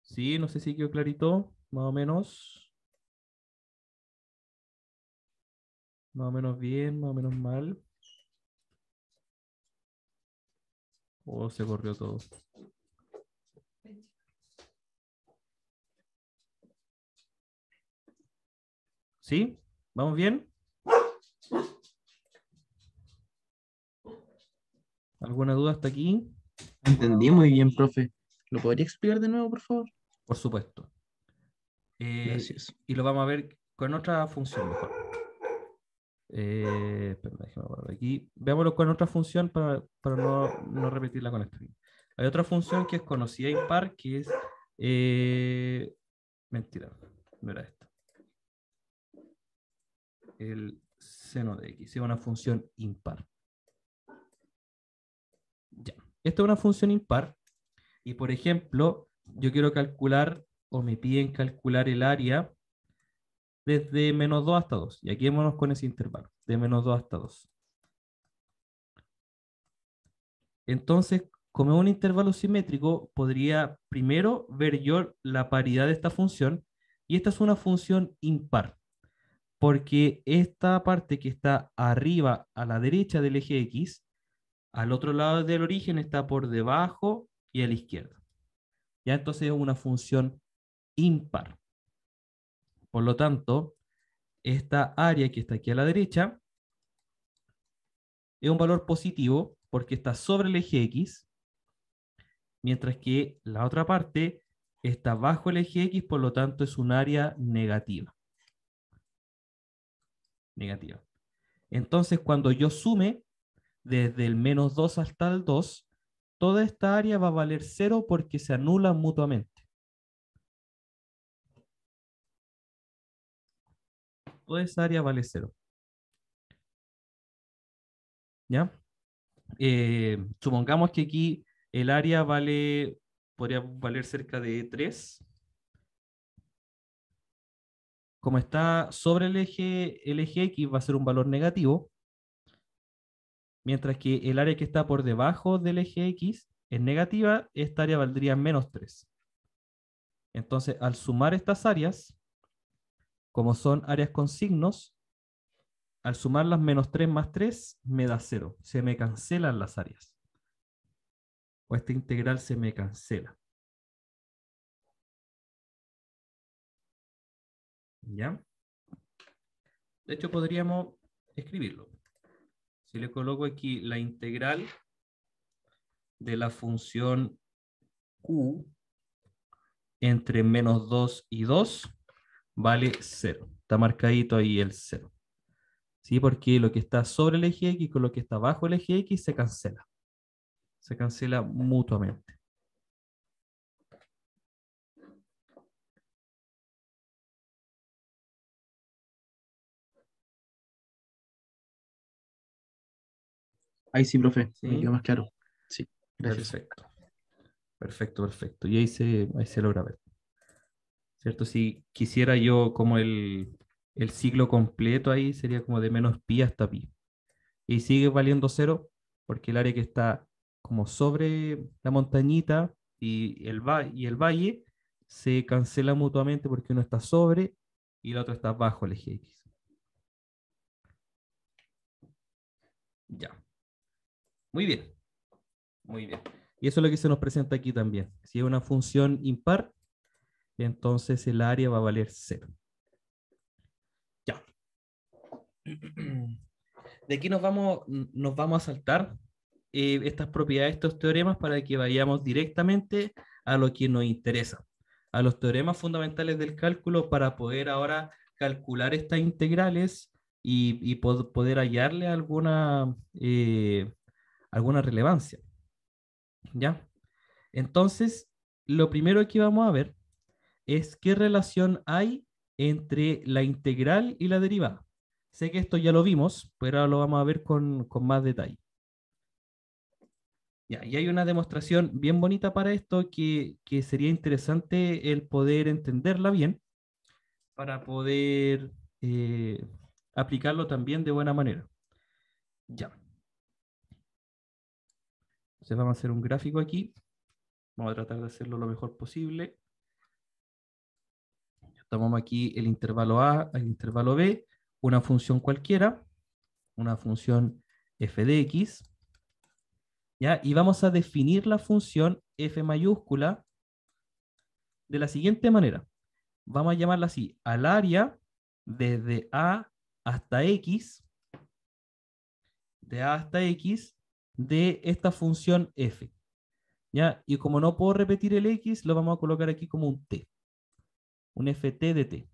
Sí, no sé si quedó clarito, más o menos bien, más o menos mal, o se corrió todo. ¿Sí? ¿Vamos bien? ¿Alguna duda hasta aquí? Entendí muy bien, profe. ¿Lo podría explicar de nuevo, por favor? Por supuesto. Gracias. Y lo vamos a ver con otra función mejor. Espera, déjame guardar aquí. Veámoslo con otra función para no repetirla con esto. Hay otra función que es conocida impar, que es... mentira, no era esta. El seno de x, es una función impar. Ya. Esta es una función impar y, por ejemplo, yo quiero calcular o me piden calcular el área desde -2 hasta 2. Y aquí vámonos con ese intervalo, de -2 hasta 2. Entonces, como es un intervalo simétrico, podría primero ver yo la paridad de esta función, y esta es una función impar, porque esta parte que está arriba a la derecha del eje X, al otro lado del origen está por debajo y a la izquierda. Ya entonces es una función impar. Por lo tanto, esta área que está aquí a la derecha es un valor positivo porque está sobre el eje X, mientras que la otra parte está bajo el eje X, por lo tanto es un área negativa. Negativa. Entonces, cuando yo sume desde el -2 hasta el 2, toda esta área va a valer 0 porque se anulan mutuamente. Toda esa área vale 0. ¿Ya? Supongamos que aquí el área podría valer cerca de 3. como está sobre el eje X va a ser un valor negativo, mientras que el área que está por debajo del eje X es negativa, esta área valdría menos 3. Entonces, al sumar estas áreas, como son áreas con signos, al sumar las menos 3 más 3, me da 0. Se me cancelan las áreas. O esta integral se me cancela. ¿Ya? De hecho, podríamos escribirlo. Si le coloco aquí la integral de la función q entre menos 2 y 2 vale 0. Está marcadito ahí el 0. ¿Sí? Porque lo que está sobre el eje X con lo que está bajo el eje X se cancela. Se cancela mutuamente. Ahí sí, profe, me ¿Sí? quedó más claro. Sí, gracias. Perfecto. Perfecto, perfecto. Y ahí se logra ver. ¿Cierto? Si quisiera yo como el ciclo completo ahí sería como de menos pi hasta pi. Y sigue valiendo 0 porque el área que está como sobre la montañita y el valle se cancela mutuamente porque uno está sobre y el otro está bajo el eje X. Ya. Muy bien. Muy bien. Y eso es lo que se nos presenta aquí también. Si es una función impar, entonces el área va a valer 0. Ya. De aquí nos vamos a saltar estas propiedades, estos teoremas, para que vayamos directamente a lo que nos interesa, a los teoremas fundamentales del cálculo para poder ahora calcular estas integrales y poder hallarle alguna relevancia. ¿Ya? Entonces, lo primero que vamos a ver es qué relación hay entre la integral y la derivada. Sé que esto ya lo vimos, pero ahora lo vamos a ver con más detalle. Ya, y hay una demostración bien bonita para esto que sería interesante el poder entenderla bien para poder eh, aplicarlo también de buena manera. Ya, entonces vamos a hacer un gráfico aquí. Vamos a tratar de hacerlo lo mejor posible. Tomamos aquí el intervalo A, el intervalo B, una función cualquiera, una función f de x, ¿ya? Y vamos a definir la función f mayúscula de la siguiente manera. Vamos a llamarla así, al área desde A hasta X, de A hasta X, de esta función f, ¿ya? Y como no puedo repetir el X, lo vamos a colocar aquí como un T, un ft de T.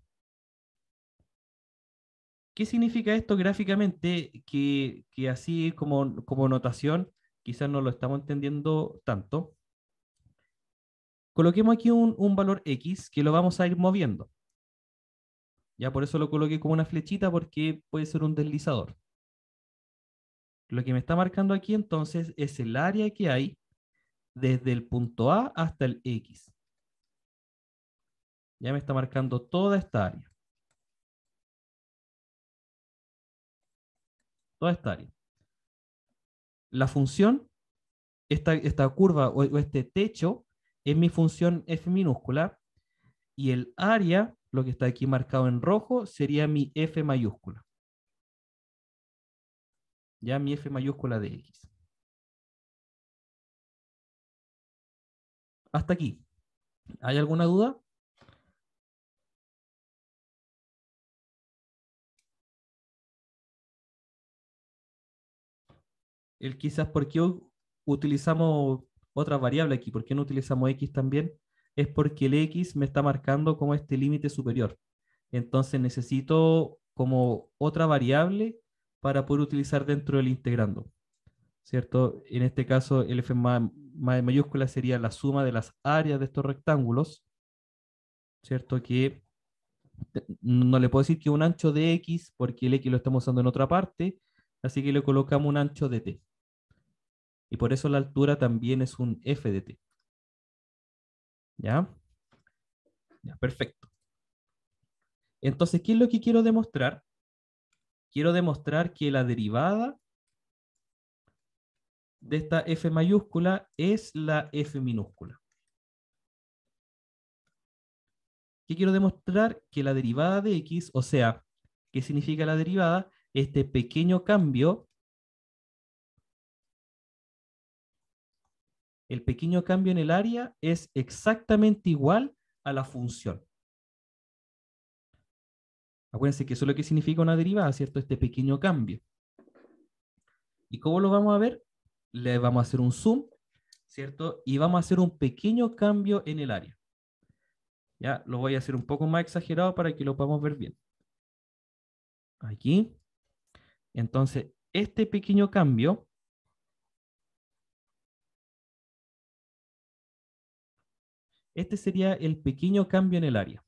¿Qué significa esto gráficamente? Que así como notación, quizás no lo estamos entendiendo tanto. Coloquemos aquí un valor X que lo vamos a ir moviendo. Ya por eso lo coloqué como una flechita porque puede ser un deslizador. Lo que me está marcando aquí entonces es el área que hay desde el punto A hasta el X. Ya me está marcando toda esta área. Toda esta área. La función, esta curva o este techo, es mi función f minúscula y el área, lo que está aquí marcado en rojo, sería mi f mayúscula. Ya mi f mayúscula de x. Hasta aquí. ¿Hay alguna duda? El quizás por qué utilizamos otra variable aquí, por qué no utilizamos x también, es porque el x me está marcando como este límite superior. Entonces necesito como otra variable para poder utilizar dentro del integrando, ¿cierto? En este caso, el f mayúscula sería la suma de las áreas de estos rectángulos, ¿cierto? Que no le puedo decir que un ancho de x porque el x lo estamos usando en otra parte, así que le colocamos un ancho de t. Y por eso la altura también es un f de t. ¿Ya? Ya, perfecto. Entonces, ¿qué es lo que quiero demostrar? Quiero demostrar que la derivada de esta f mayúscula es la f minúscula. ¿Qué quiero demostrar? Que la derivada de x, o sea, ¿qué significa la derivada? Este pequeño cambio, el pequeño cambio en el área es exactamente igual a la función. Acuérdense que eso es lo que significa una derivada, ¿cierto? Este pequeño cambio. ¿Y cómo lo vamos a ver? Le vamos a hacer un zoom, ¿cierto? Y vamos a hacer un pequeño cambio en el área. Ya, lo voy a hacer un poco más exagerado para que lo podamos ver bien. Aquí. Entonces, este pequeño cambio, este sería el pequeño cambio en el área.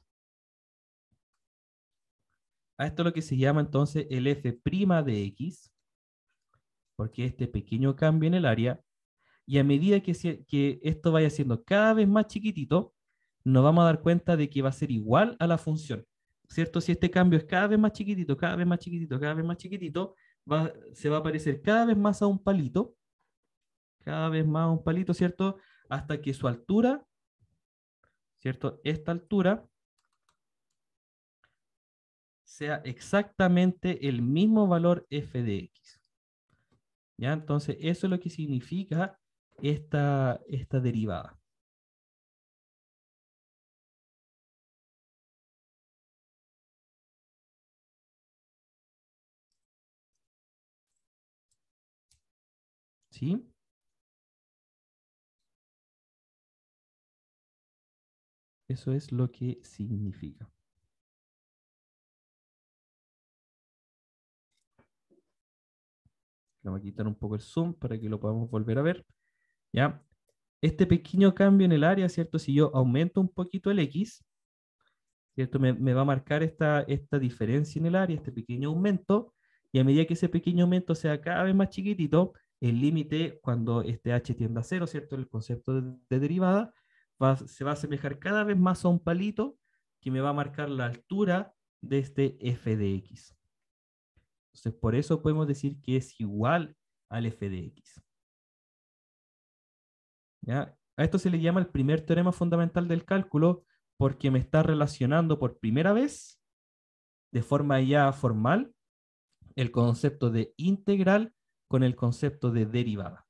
A esto es lo que se llama entonces el f' de x, porque este pequeño cambio en el área, y a medida que esto vaya siendo cada vez más chiquitito, nos vamos a dar cuenta de que va a ser igual a la función, ¿cierto? Si este cambio es cada vez más chiquitito, cada vez más chiquitito, cada vez más chiquitito, se va a parecer cada vez más a un palito, cada vez más a un palito, ¿cierto? Hasta que su altura, ¿cierto? Esta altura sea exactamente el mismo valor f de x. ¿Ya? Entonces, eso es lo que significa esta derivada. ¿Sí? Eso es lo que significa. Vamos a quitar un poco el zoom para que lo podamos volver a ver. ¿Ya? Este pequeño cambio en el área, ¿cierto? Si yo aumento un poquito el x, ¿cierto? Me va a marcar esta diferencia en el área, este pequeño aumento, y a medida que ese pequeño aumento sea cada vez más chiquitito, el límite, cuando este h tiende a cero, ¿cierto? El concepto de derivada, se va a asemejar cada vez más a un palito que me va a marcar la altura de este f de x. Entonces, por eso podemos decir que es igual al f de x. ¿Ya? A esto se le llama el primer teorema fundamental del cálculo porque me está relacionando por primera vez, de forma ya formal, el concepto de integral con el concepto de derivada.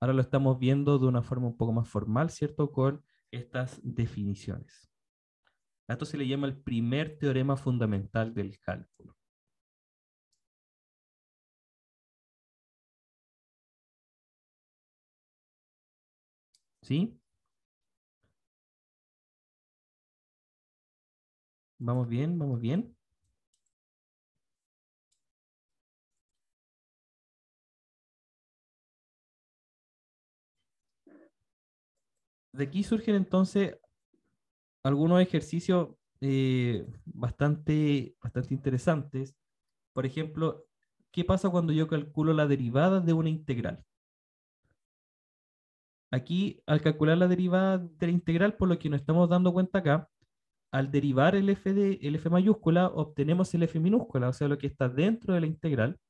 Ahora lo estamos viendo de una forma un poco más formal, ¿cierto? Con estas definiciones. A esto se le llama el primer teorema fundamental del cálculo. ¿Sí? ¿Vamos bien? ¿Vamos bien? De aquí surgen entonces algunos ejercicios bastante interesantes. Por ejemplo, ¿qué pasa cuando yo calculo la derivada de una integral? Aquí, al calcular la derivada de la integral, por lo que nos estamos dando cuenta acá, al derivar el f mayúscula, obtenemos el f minúscula, o sea, lo que está dentro de la integral.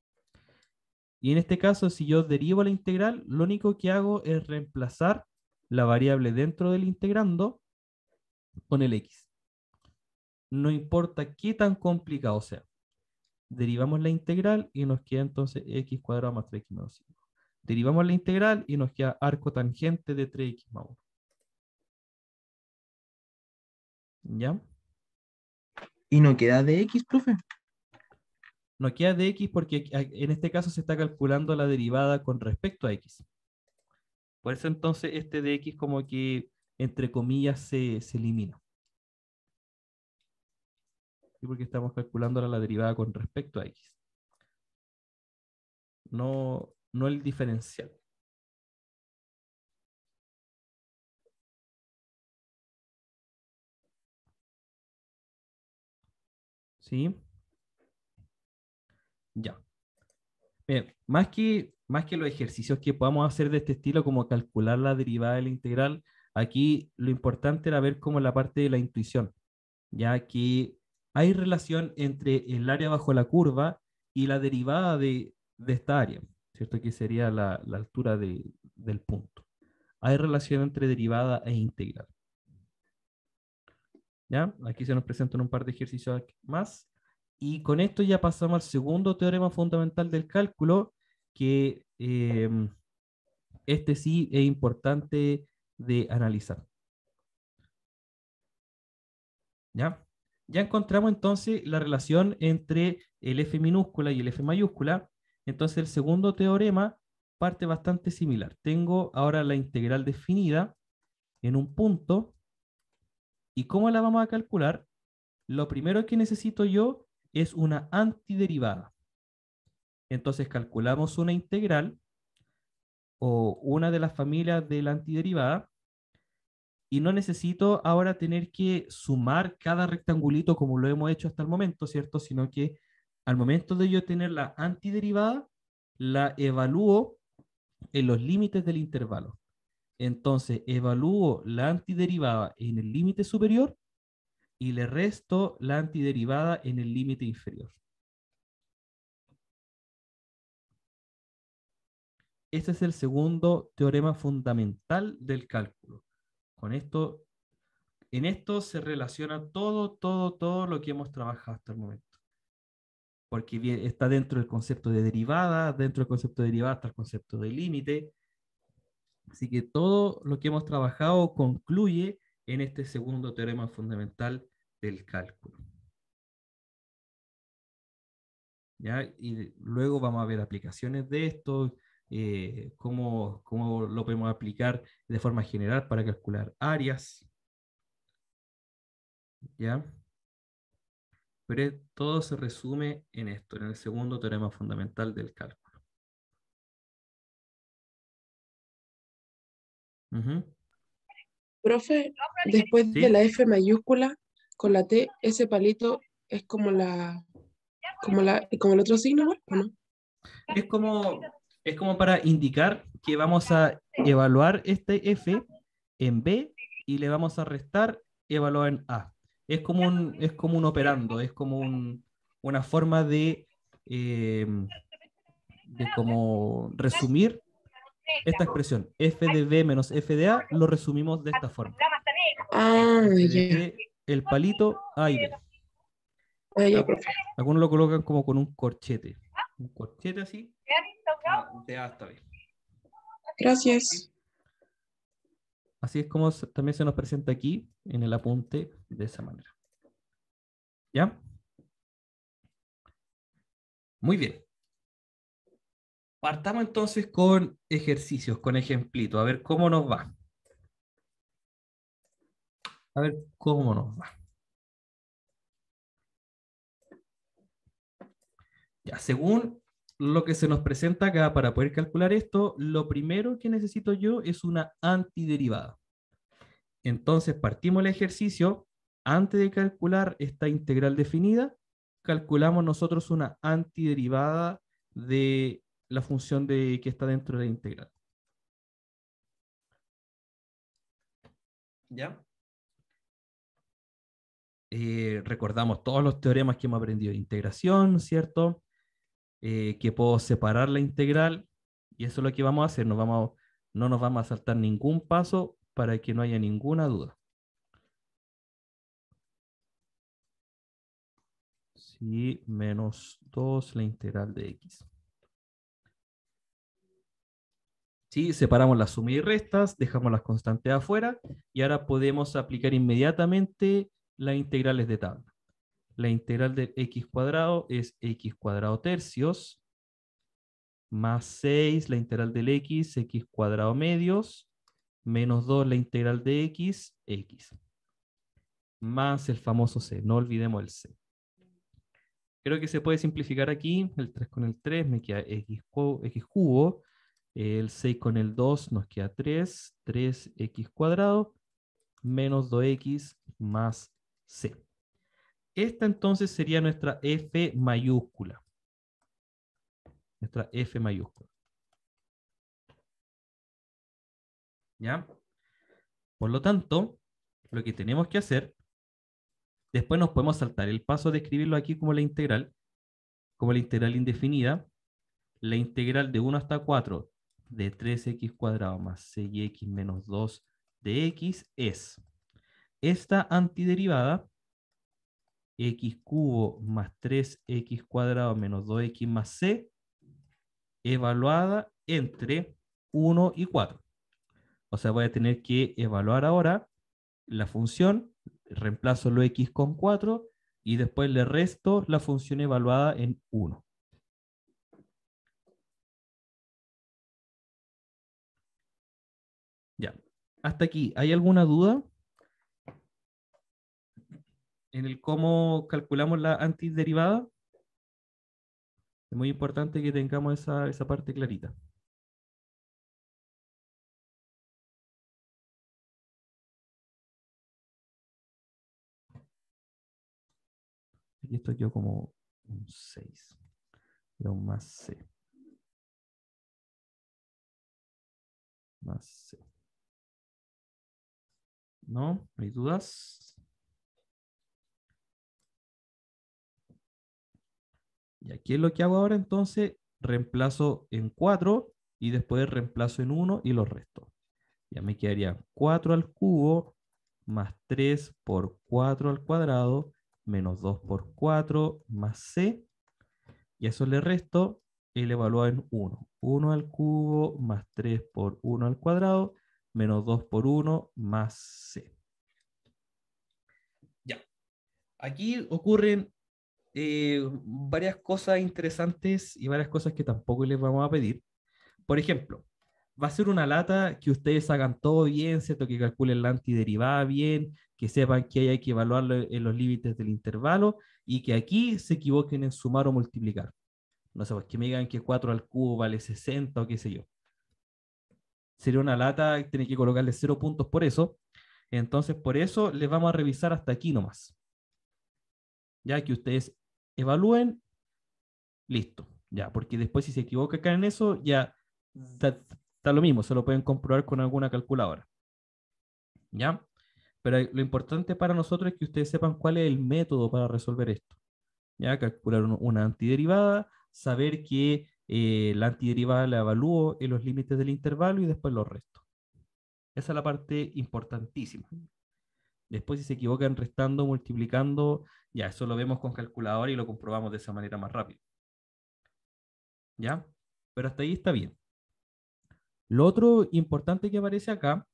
Y en este caso, si yo derivo la integral, lo único que hago es reemplazar la variable dentro del integrando con el x. No importa qué tan complicado sea. Derivamos la integral y nos queda entonces x cuadrado más 3x menos 5. Derivamos la integral y nos queda arco tangente de 3x más 1. ¿Ya? ¿Y no queda de X, profe? Nos queda de x porque en este caso se está calculando la derivada con respecto a x. Por eso entonces este de x como que, entre comillas, se elimina. ¿Sí? Porque estamos calculando la derivada con respecto a x. No el diferencial. ¿Sí? Ya. Bien, más que los ejercicios que podamos hacer de este estilo, como calcular la derivada de la integral, aquí lo importante era ver como la parte de la intuición. ya que hay relación entre el área bajo la curva y la derivada de esta área, ¿cierto? Que sería la altura del punto. Hay relación entre derivada e integral. ¿Ya? Aquí se nos presentan un par de ejercicios más. Y con esto ya pasamos al segundo teorema fundamental del cálculo, que este sí es importante de analizar. ¿Ya? Ya encontramos entonces la relación entre el F minúscula y el F mayúscula. Entonces el segundo teorema parte bastante similar. Tengo ahora la integral definida en un punto. ¿Y cómo la vamos a calcular? Lo primero que necesito yo es una antiderivada. Entonces calculamos una integral o una de las familias de la antiderivada y no necesito ahora tener que sumar cada rectangulito como lo hemos hecho hasta el momento, ¿cierto? Sino que al momento de yo tener la antiderivada, la evalúo en los límites del intervalo. Entonces evalúo la antiderivada en el límite superior y le resto la antiderivada en el límite inferior. Ese es el segundo teorema fundamental del cálculo. Con esto, en esto se relaciona todo lo que hemos trabajado hasta el momento. Porque está dentro del concepto de derivada, dentro del concepto de derivada está el concepto de límite. Así que todo lo que hemos trabajado concluye en este segundo teorema fundamental del cálculo. ¿Ya? Y luego vamos a ver aplicaciones de esto, cómo lo podemos aplicar de forma general para calcular áreas, ¿ya? Pero todo se resume en esto, en el segundo teorema fundamental del cálculo. Ujú. Profe, después de ¿Sí? la F mayúscula, con la T, ese palito es como el otro signo, ¿no? ¿O no? Es como, es como para indicar que vamos a evaluar este f en B y le vamos a restar evaluar en A. Es como un operando, es como una forma eh, de como resumir esta expresión. F de B menos F de A lo resumimos de esta forma. Ah, F de ya. B, el palito A y B. Ah, ya, profe. Algunos lo colocan como con un corchete. Un corchete así, de A hasta B. Gracias. Así es como también se nos presenta aquí en el apunte de esa manera. ¿Ya? Muy bien. Partamos entonces con ejercicios, con ejemplitos, a ver cómo nos va. A ver cómo nos va. Ya, según lo que se nos presenta acá para poder calcular esto, lo primero que necesito yo es una antiderivada. Entonces partimos el ejercicio. Antes de calcular esta integral definida, calculamos nosotros una antiderivada de la función que está dentro de la integral. ¿Ya? Recordamos todos los teoremas que hemos aprendido de integración, ¿cierto? Que puedo separar la integral y eso es lo que vamos a hacer. No nos vamos a saltar ningún paso para que no haya ninguna duda. Sí, menos 2 la integral de x. Sí, separamos las sumas y restas, dejamos las constantes afuera y ahora podemos aplicar inmediatamente las integrales de tabla. La integral de x cuadrado es x cuadrado tercios más 6 la integral del x cuadrado medios, menos 2 la integral de x, más el famoso c, no olvidemos el c. Creo que se puede simplificar aquí, el 3 con el 3 me queda x cubo, el 6 con el 2 nos queda 3x cuadrado, menos 2x más c. Esta entonces sería nuestra f mayúscula. Nuestra f mayúscula. ¿Ya? Por lo tanto, lo que tenemos que hacer Después nos podemos saltar el paso de escribirlo aquí como la integral indefinida. La integral de 1 hasta 4 de 3x cuadrado más 6x menos 2 de x es esta antiderivada, x cubo más 3x cuadrado menos 2x más c, evaluada entre 1 y 4. O sea, voy a tener que evaluar ahora la función, reemplazo lo x con 4 y después le resto la función evaluada en 1. Ya. Hasta aquí, ¿hay alguna duda en el cómo calculamos la antiderivada? Es muy importante que tengamos esa parte clarita. Aquí esto quedó como un 6. Era un más C. Más C. ¿No? ¿No hay dudas? Y aquí es lo que hago ahora, entonces reemplazo en 4 y después reemplazo en 1 y lo resto. Ya me quedaría 4 al cubo más 3 por 4 al cuadrado menos 2 por 4 más C. Y a eso le resto el evaluado en 1. 1 al cubo más 3 por 1 al cuadrado menos 2 por 1 más C. Ya. Aquí ocurren varias cosas interesantes y varias cosas que tampoco les vamos a pedir. Por ejemplo, va a ser una lata que ustedes hagan todo bien, ¿cierto? Que calculen la antiderivada bien, que sepan que hay que evaluarlo en los límites del intervalo y que aquí se equivoquen en sumar o multiplicar. No sé, pues que me digan que 4 al cubo vale 60 o qué sé yo. Sería una lata, tiene que colocarle 0 puntos por eso. Entonces, por eso les vamos a revisar hasta aquí nomás. Ya que ustedes evalúen, listo. Ya, porque después si se equivocan en eso, ya da lo mismo, se lo pueden comprobar con alguna calculadora. ¿Ya? Pero lo importante para nosotros es que ustedes sepan cuál es el método para resolver esto. ¿Ya? Calcular una antiderivada, saber que la antiderivada la evalúo en los límites del intervalo y después los resto. Esa es la parte importantísima. Después si se equivocan restando, multiplicando, ya eso lo vemos con calculadora y lo comprobamos de esa manera más rápido. ¿Ya? Pero hasta ahí está bien. Lo otro importante que aparece acá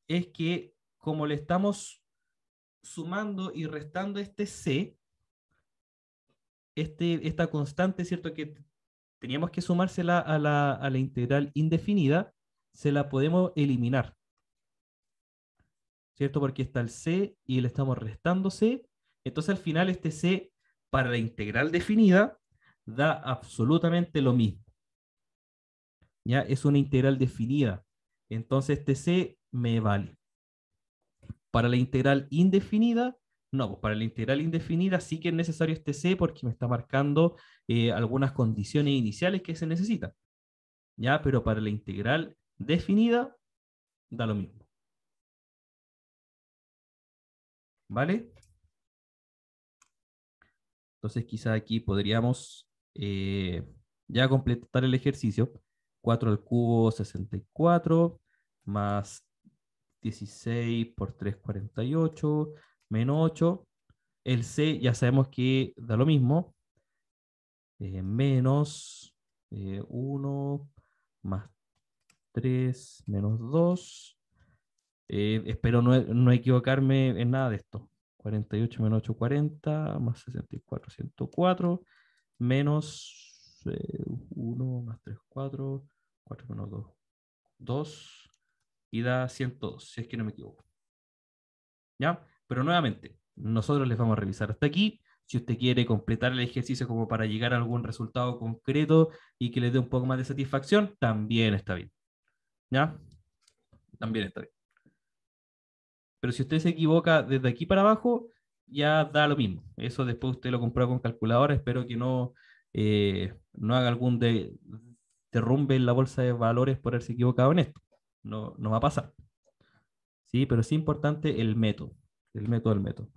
es que como le estamos sumando y restando este C, esta constante, ¿cierto? Que teníamos que sumársela a la integral indefinida, se la podemos eliminar, ¿cierto? Porque está el C y le estamos restando C. Entonces al final este C para la integral definida da absolutamente lo mismo. ¿Ya? Es una integral definida. Entonces este C me vale. Para la integral indefinida, no, pues para la integral indefinida sí que es necesario este C porque me está marcando algunas condiciones iniciales que se necesitan. ¿Ya? Pero para la integral definida, da lo mismo. ¿Vale? Entonces quizá aquí podríamos ya completar el ejercicio. 4 al cubo 64 más 16 por 3 48 menos 8. El C ya sabemos que da lo mismo. Menos 1 más 3 menos 2. Espero no equivocarme en nada de esto. 48 menos 8, 40, más 64, 104, menos 1 más 3, 4, 4 menos 2, 2, y da 102, si es que no me equivoco. ¿Ya? Pero nuevamente, nosotros les vamos a revisar hasta aquí. Si usted quiere completar el ejercicio como para llegar a algún resultado concreto y que les dé un poco más de satisfacción, también está bien. ¿Ya? También está bien. Pero si usted se equivoca desde aquí para abajo, ya da lo mismo. Eso después usted lo comprueba con calculadora. Espero que no haga algún derrumbe en la bolsa de valores por haberse equivocado en esto. No va a pasar. Sí, pero es importante el método. El método.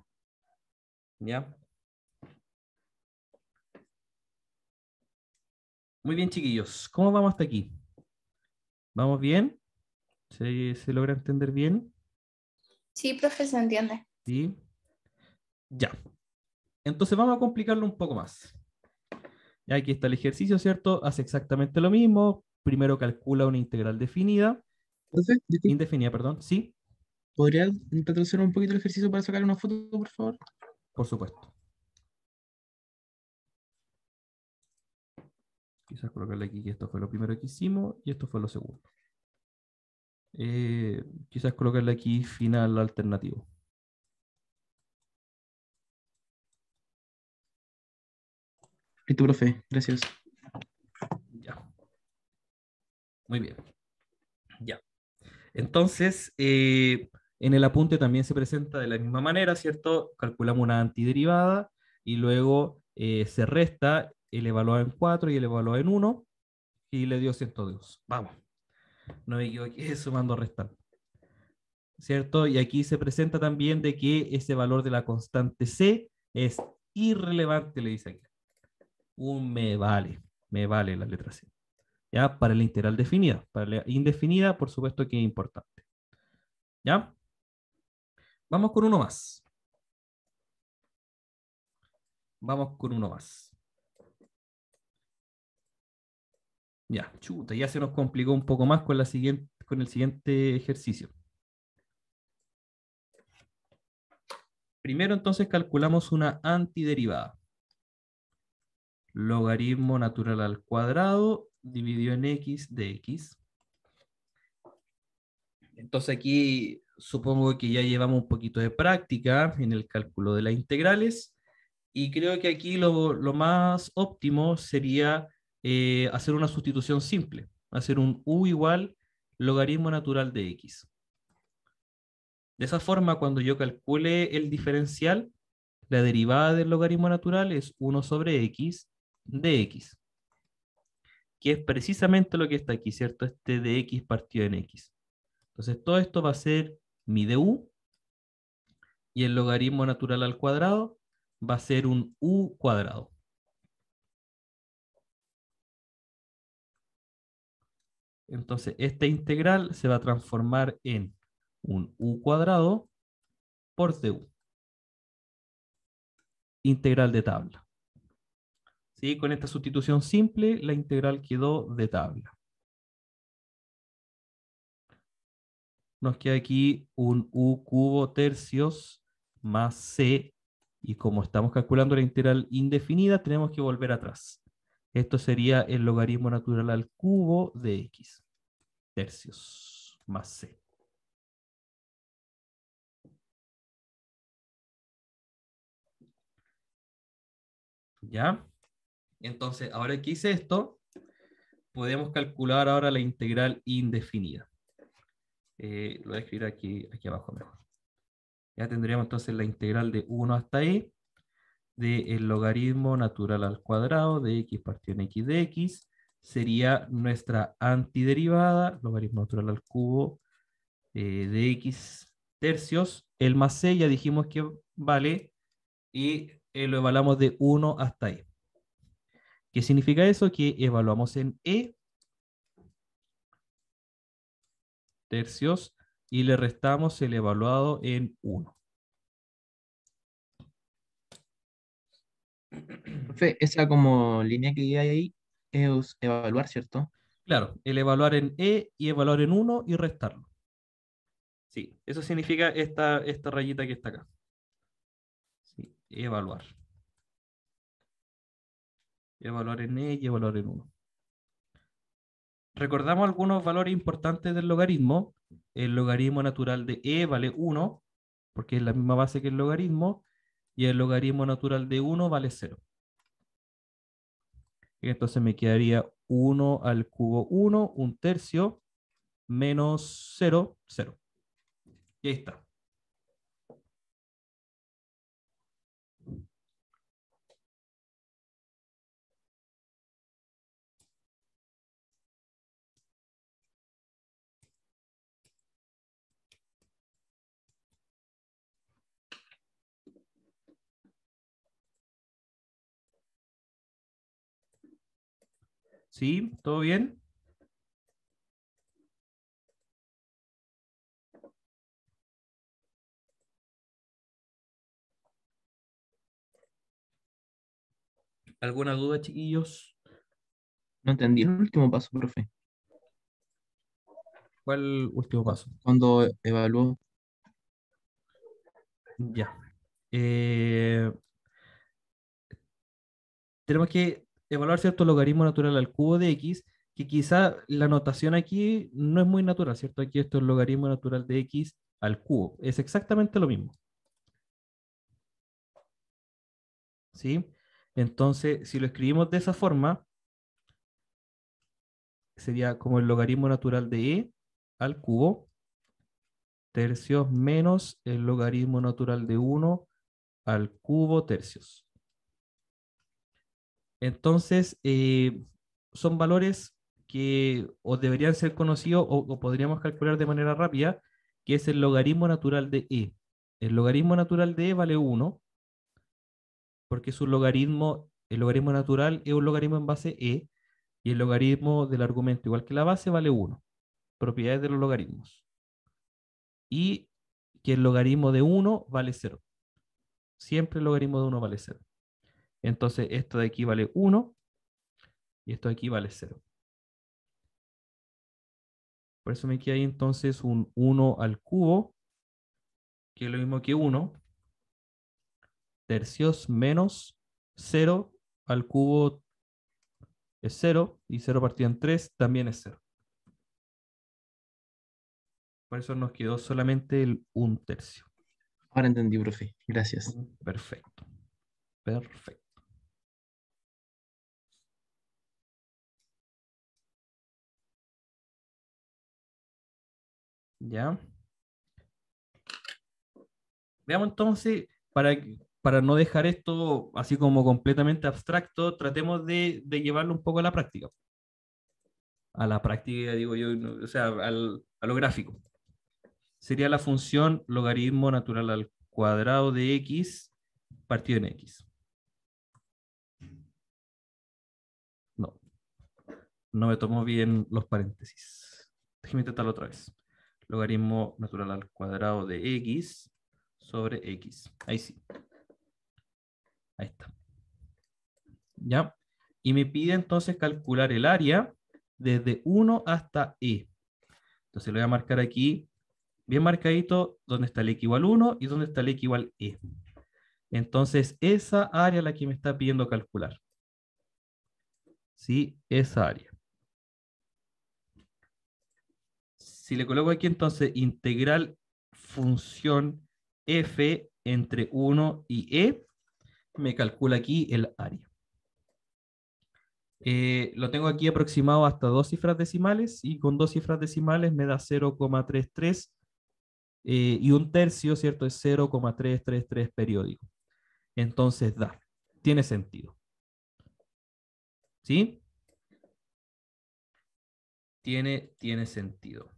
¿Ya? Muy bien, chiquillos. ¿Cómo vamos hasta aquí? ¿Vamos bien? ¿Se logra entender bien? Sí, profe, se entiende. Sí. Ya. Entonces vamos a complicarlo un poco más. Ya aquí está el ejercicio, ¿cierto? Hace exactamente lo mismo. Primero calcula una integral definida, Profe, disculpe, indefinida, perdón. Sí, ¿podría retroceder un poquito el ejercicio para sacar una foto, por favor? por supuesto. Quizás colocarle aquí que esto fue lo primero que hicimos y esto fue lo segundo. Quizás colocarle aquí final alternativo. Listo, profe, gracias. Ya. Muy bien. Ya. Entonces, en el apunte también se presenta de la misma manera, ¿cierto? Calculamos una antiderivada y luego se resta el evaluado en 4 y el evaluado en 1 y le dio 102. Vamos, no me equivoqué, sumando, restando. ¿Cierto? Y aquí se presenta también de que ese valor de la constante C es irrelevante, le dice aquí. Me vale la letra C. ¿Ya? Para la integral definida. Para la indefinida, por supuesto que es importante. ¿Ya? Vamos con uno más. Vamos con uno más. Ya, chuta, ya se nos complicó un poco más con con el siguiente ejercicio. Primero entonces calculamos una antiderivada. Logaritmo natural al cuadrado dividido en x de x. Entonces aquí supongo que ya llevamos un poquito de práctica en el cálculo de las integrales y creo que aquí lo más óptimo sería hacer una sustitución simple, hacer un u igual logaritmo natural de x. De esa forma, cuando yo calcule el diferencial, la derivada del logaritmo natural es 1 sobre x de x, que es precisamente lo que está aquí, ¿cierto? Este de x partido en x. Entonces, todo esto va a ser mi du y el logaritmo natural al cuadrado va a ser un u cuadrado. Entonces, esta integral se va a transformar en un u cuadrado por du. Integral de tabla. ¿Sí? Con esta sustitución simple, la integral quedó de tabla. Nos queda aquí un u cubo tercios más c, y como estamos calculando la integral indefinida, tenemos que volver atrás. Esto sería el logaritmo natural al cubo de x tercios más c. ¿Ya? Entonces, ahora que hice esto, podemos calcular ahora la integral indefinida. Lo voy a escribir aquí abajo mejor. Ya tendríamos entonces la integral de 1 hasta e del logaritmo natural al cuadrado de x partido en x de x. Sería nuestra antiderivada, logaritmo natural al cubo de x tercios. El más c ya dijimos que vale y lo evaluamos de 1 hasta e. ¿Qué significa eso? Que evaluamos en e tercios y le restamos el evaluado en 1. Profe, esa como línea que hay ahí es evaluar, ¿cierto? Claro, el evaluar en e y evaluar en 1 y restarlo. Sí, eso significa esta rayita que está acá. Sí, evaluar. Evaluar en e y evaluar en 1. Recordamos algunos valores importantes del logaritmo. El logaritmo natural de e vale 1, porque es la misma base que el logaritmo, y el logaritmo natural de 1 vale 0. Y entonces me quedaría 1 al cubo 1, un tercio, menos 0, 0. Y ahí está. ¿Sí? ¿Todo bien? ¿Alguna duda, chiquillos? No entendí el último paso, profe. ¿Cuál último paso? Cuando evaluó. Ya. Eh, tenemos que evaluar cierto logaritmo natural al cubo de x, que quizá la notación aquí no es muy natural, ¿cierto? Aquí esto es logaritmo natural de x al cubo. Es exactamente lo mismo. ¿Sí? Entonces, si lo escribimos de esa forma, sería como el logaritmo natural de e al cubo, tercios menos el logaritmo natural de 1 al cubo tercios. Entonces, son valores que o deberían ser conocidos o podríamos calcular de manera rápida, que es el logaritmo natural de e. El logaritmo natural de e vale 1, porque es un logaritmo, el logaritmo natural es un logaritmo en base e, y el logaritmo del argumento, igual que la base, vale 1. Propiedades de los logaritmos. Y que el logaritmo de 1 vale 0. Siempre el logaritmo de 1 vale 0. Entonces, esto de aquí vale 1 y esto de aquí vale 0. Por eso me queda ahí entonces un 1 al cubo, que es lo mismo que 1, tercios menos 0 al cubo es 0, y 0 partido en 3 también es 0. Por eso nos quedó solamente el 1/3. Ahora entendí, profe. Gracias. Perfecto. Perfecto. ¿Ya? Veamos entonces, para no dejar esto así como completamente abstracto, tratemos de llevarlo un poco a la práctica. A la práctica, digo yo, o sea, a lo gráfico. Sería la función logaritmo natural al cuadrado de x partido en x. No, no me tomo bien los paréntesis. Déjeme intentarlo otra vez. Logaritmo natural al cuadrado de x sobre x. Ahí sí. Ahí está. ¿Ya? Y me pide entonces calcular el área desde 1 hasta e. Entonces lo voy a marcar aquí, bien marcadito, donde está el x igual 1 y donde está el x igual e. Entonces, esa área es la que me está pidiendo calcular. ¿Sí? Esa área. Si le coloco aquí entonces integral función f entre 1 y e, me calcula aquí el área. Lo tengo aquí aproximado hasta 2 cifras decimales, y con 2 cifras decimales me da 0,33, y 1/3, ¿cierto? Es 0,333 periódico. Entonces tiene sentido. ¿Sí? Tiene sentido.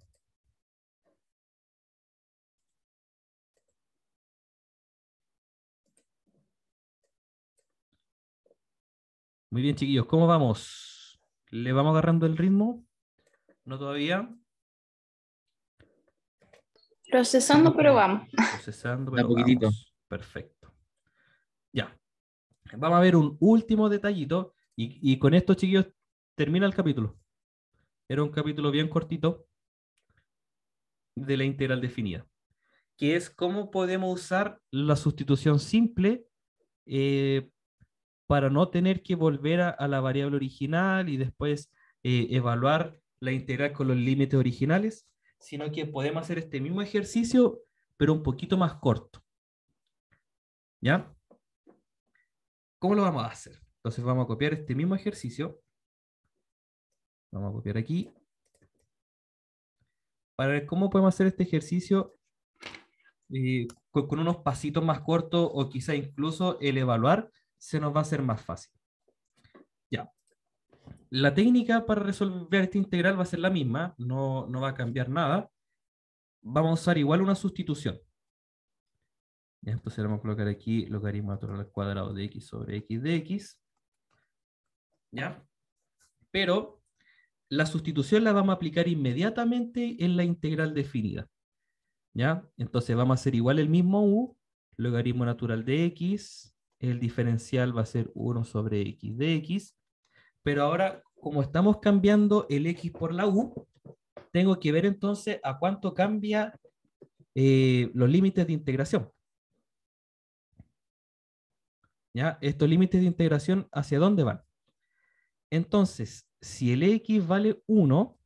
Muy bien, chiquillos, ¿cómo vamos? ¿Le vamos agarrando el ritmo? ¿No todavía? Procesando, pero vamos. Procesando, Da pero poquitito. vamos. Perfecto. Ya. Vamos a ver un último detallito y con esto, chiquillos, termina el capítulo. Era un capítulo bien cortito de la integral definida, que es cómo podemos usar la sustitución simple, eh, para no tener que volver a la variable original y después evaluar la integral con los límites originales, sino que podemos hacer este mismo ejercicio, pero un poquito más corto. ¿Ya? ¿Cómo lo vamos a hacer? Entonces vamos a copiar este mismo ejercicio. Vamos a copiar aquí. Para ver cómo podemos hacer este ejercicio con unos pasitos más cortos, o quizá incluso el evaluar se nos va a hacer más fácil. Ya. La técnica para resolver esta integral va a ser la misma, no va a cambiar nada. Vamos a usar igual una sustitución. Ya, entonces vamos a colocar aquí logaritmo natural al cuadrado de x sobre x de x. ¿Ya? pero la sustitución la vamos a aplicar inmediatamente en la integral definida. ¿Ya? Entonces vamos a hacer igual el mismo u, logaritmo natural de x, el diferencial va a ser 1 sobre x de x, pero ahora, como estamos cambiando el x por la u, tengo que ver entonces a cuánto cambia los límites de integración. ¿Ya? Estos límites de integración, ¿hacia dónde van? Entonces, si el x vale 1,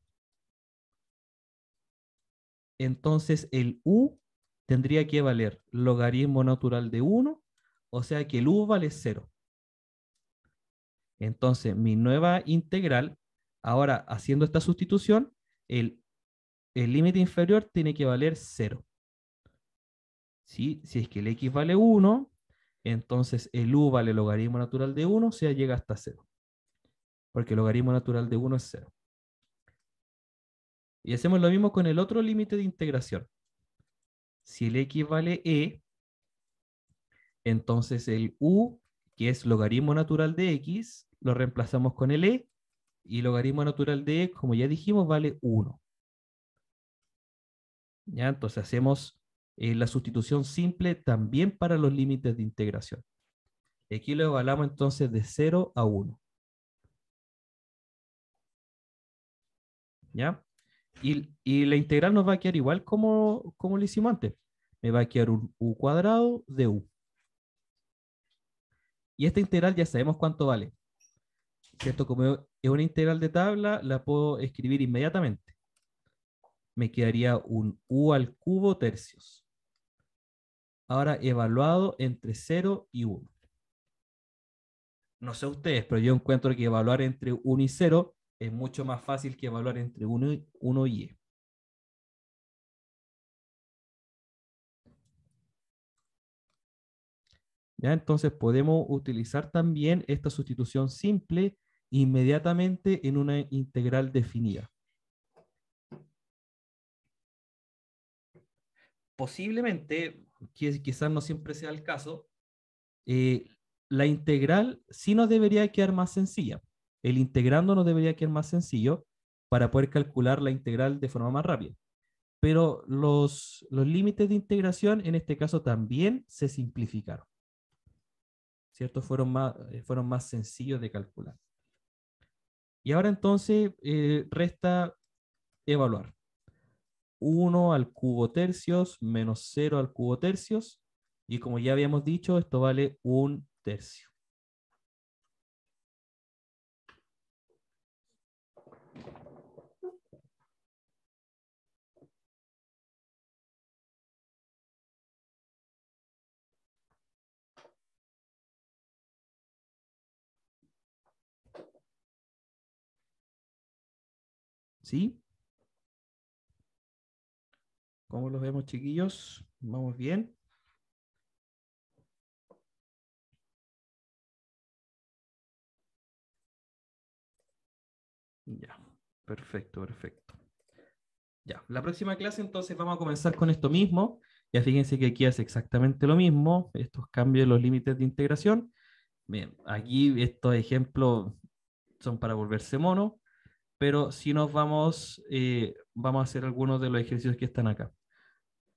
entonces el u tendría que valer logaritmo natural de 1, o sea que el u vale 0. Entonces, mi nueva integral, ahora haciendo esta sustitución, el límite inferior tiene que valer 0. ¿Sí? Si es que el x vale 1, entonces el u vale logaritmo natural de 1, o sea, llega hasta 0. Porque el logaritmo natural de 1 es 0. Y hacemos lo mismo con el otro límite de integración. Si el x vale e, entonces el u, que es logaritmo natural de x, lo reemplazamos con el e, y logaritmo natural de e, como ya dijimos, vale 1. ¿Ya? Entonces hacemos la sustitución simple también para los límites de integración. Aquí lo evaluamos entonces de 0 a 1. ¿Ya? Y la integral nos va a quedar igual como lo hicimos antes. Me va a quedar un u cuadrado de u. Y esta integral ya sabemos cuánto vale. ¿Cierto? Como es una integral de tabla, la puedo escribir inmediatamente. Me quedaría un u al cubo tercios. Ahora evaluado entre 0 y 1. No sé ustedes, pero yo encuentro que evaluar entre 1 y 0 es mucho más fácil que evaluar entre 1 y e. ¿Ya? Entonces podemos utilizar también esta sustitución simple inmediatamente en una integral definida. Posiblemente, quizás no siempre sea el caso, la integral sí nos debería quedar más sencilla. El integrando nos debería quedar más sencillo para poder calcular la integral de forma más rápida. Pero los límites de integración en este caso también se simplificaron. ¿Cierto? Fueron más sencillos de calcular. Y ahora entonces resta evaluar. 1 al cubo tercios menos 0 al cubo tercios. Y como ya habíamos dicho, esto vale 1 tercio. ¿Sí? ¿Cómo los vemos, chiquillos? ¿Vamos bien? Ya, perfecto, perfecto. Ya, la próxima clase entonces vamos a comenzar con esto mismo. Ya fíjense que aquí hace exactamente lo mismo, estos cambios de los límites de integración. Bien, aquí estos ejemplos son para volverse mono, pero si nos vamos a hacer algunos de los ejercicios que están acá.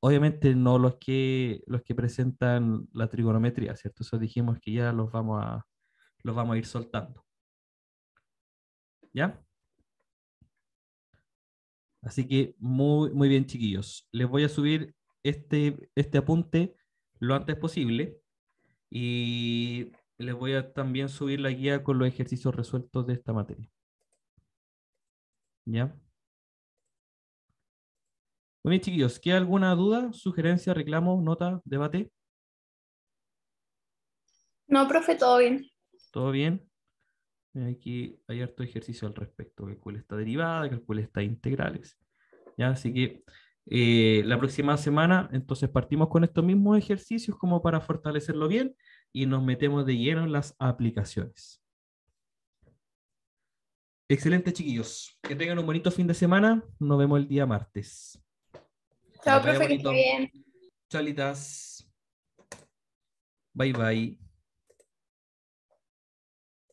Obviamente no los que presentan la trigonometría, ¿cierto? Eso dijimos que ya los vamos a ir soltando. ¿Ya? Así que muy, muy bien, chiquillos. Les voy a subir este apunte lo antes posible y les voy a también subir la guía con los ejercicios resueltos de esta materia. ¿Ya? Muy bien, chiquillos. ¿Queda alguna duda, sugerencia, reclamo, nota, debate? No, profe, todo bien. ¿Todo bien? Aquí hay harto ejercicio al respecto. Calcule esta derivada, calcule estas integrales. ¿Ya? Así que la próxima semana entonces partimos con estos mismos ejercicios como para fortalecerlo bien y nos metemos de lleno en las aplicaciones. Excelente, chiquillos. Que tengan un bonito fin de semana. Nos vemos el día martes. Chao, Que les vaya profe, que esté bonito. bien. Chalitas. Bye, bye.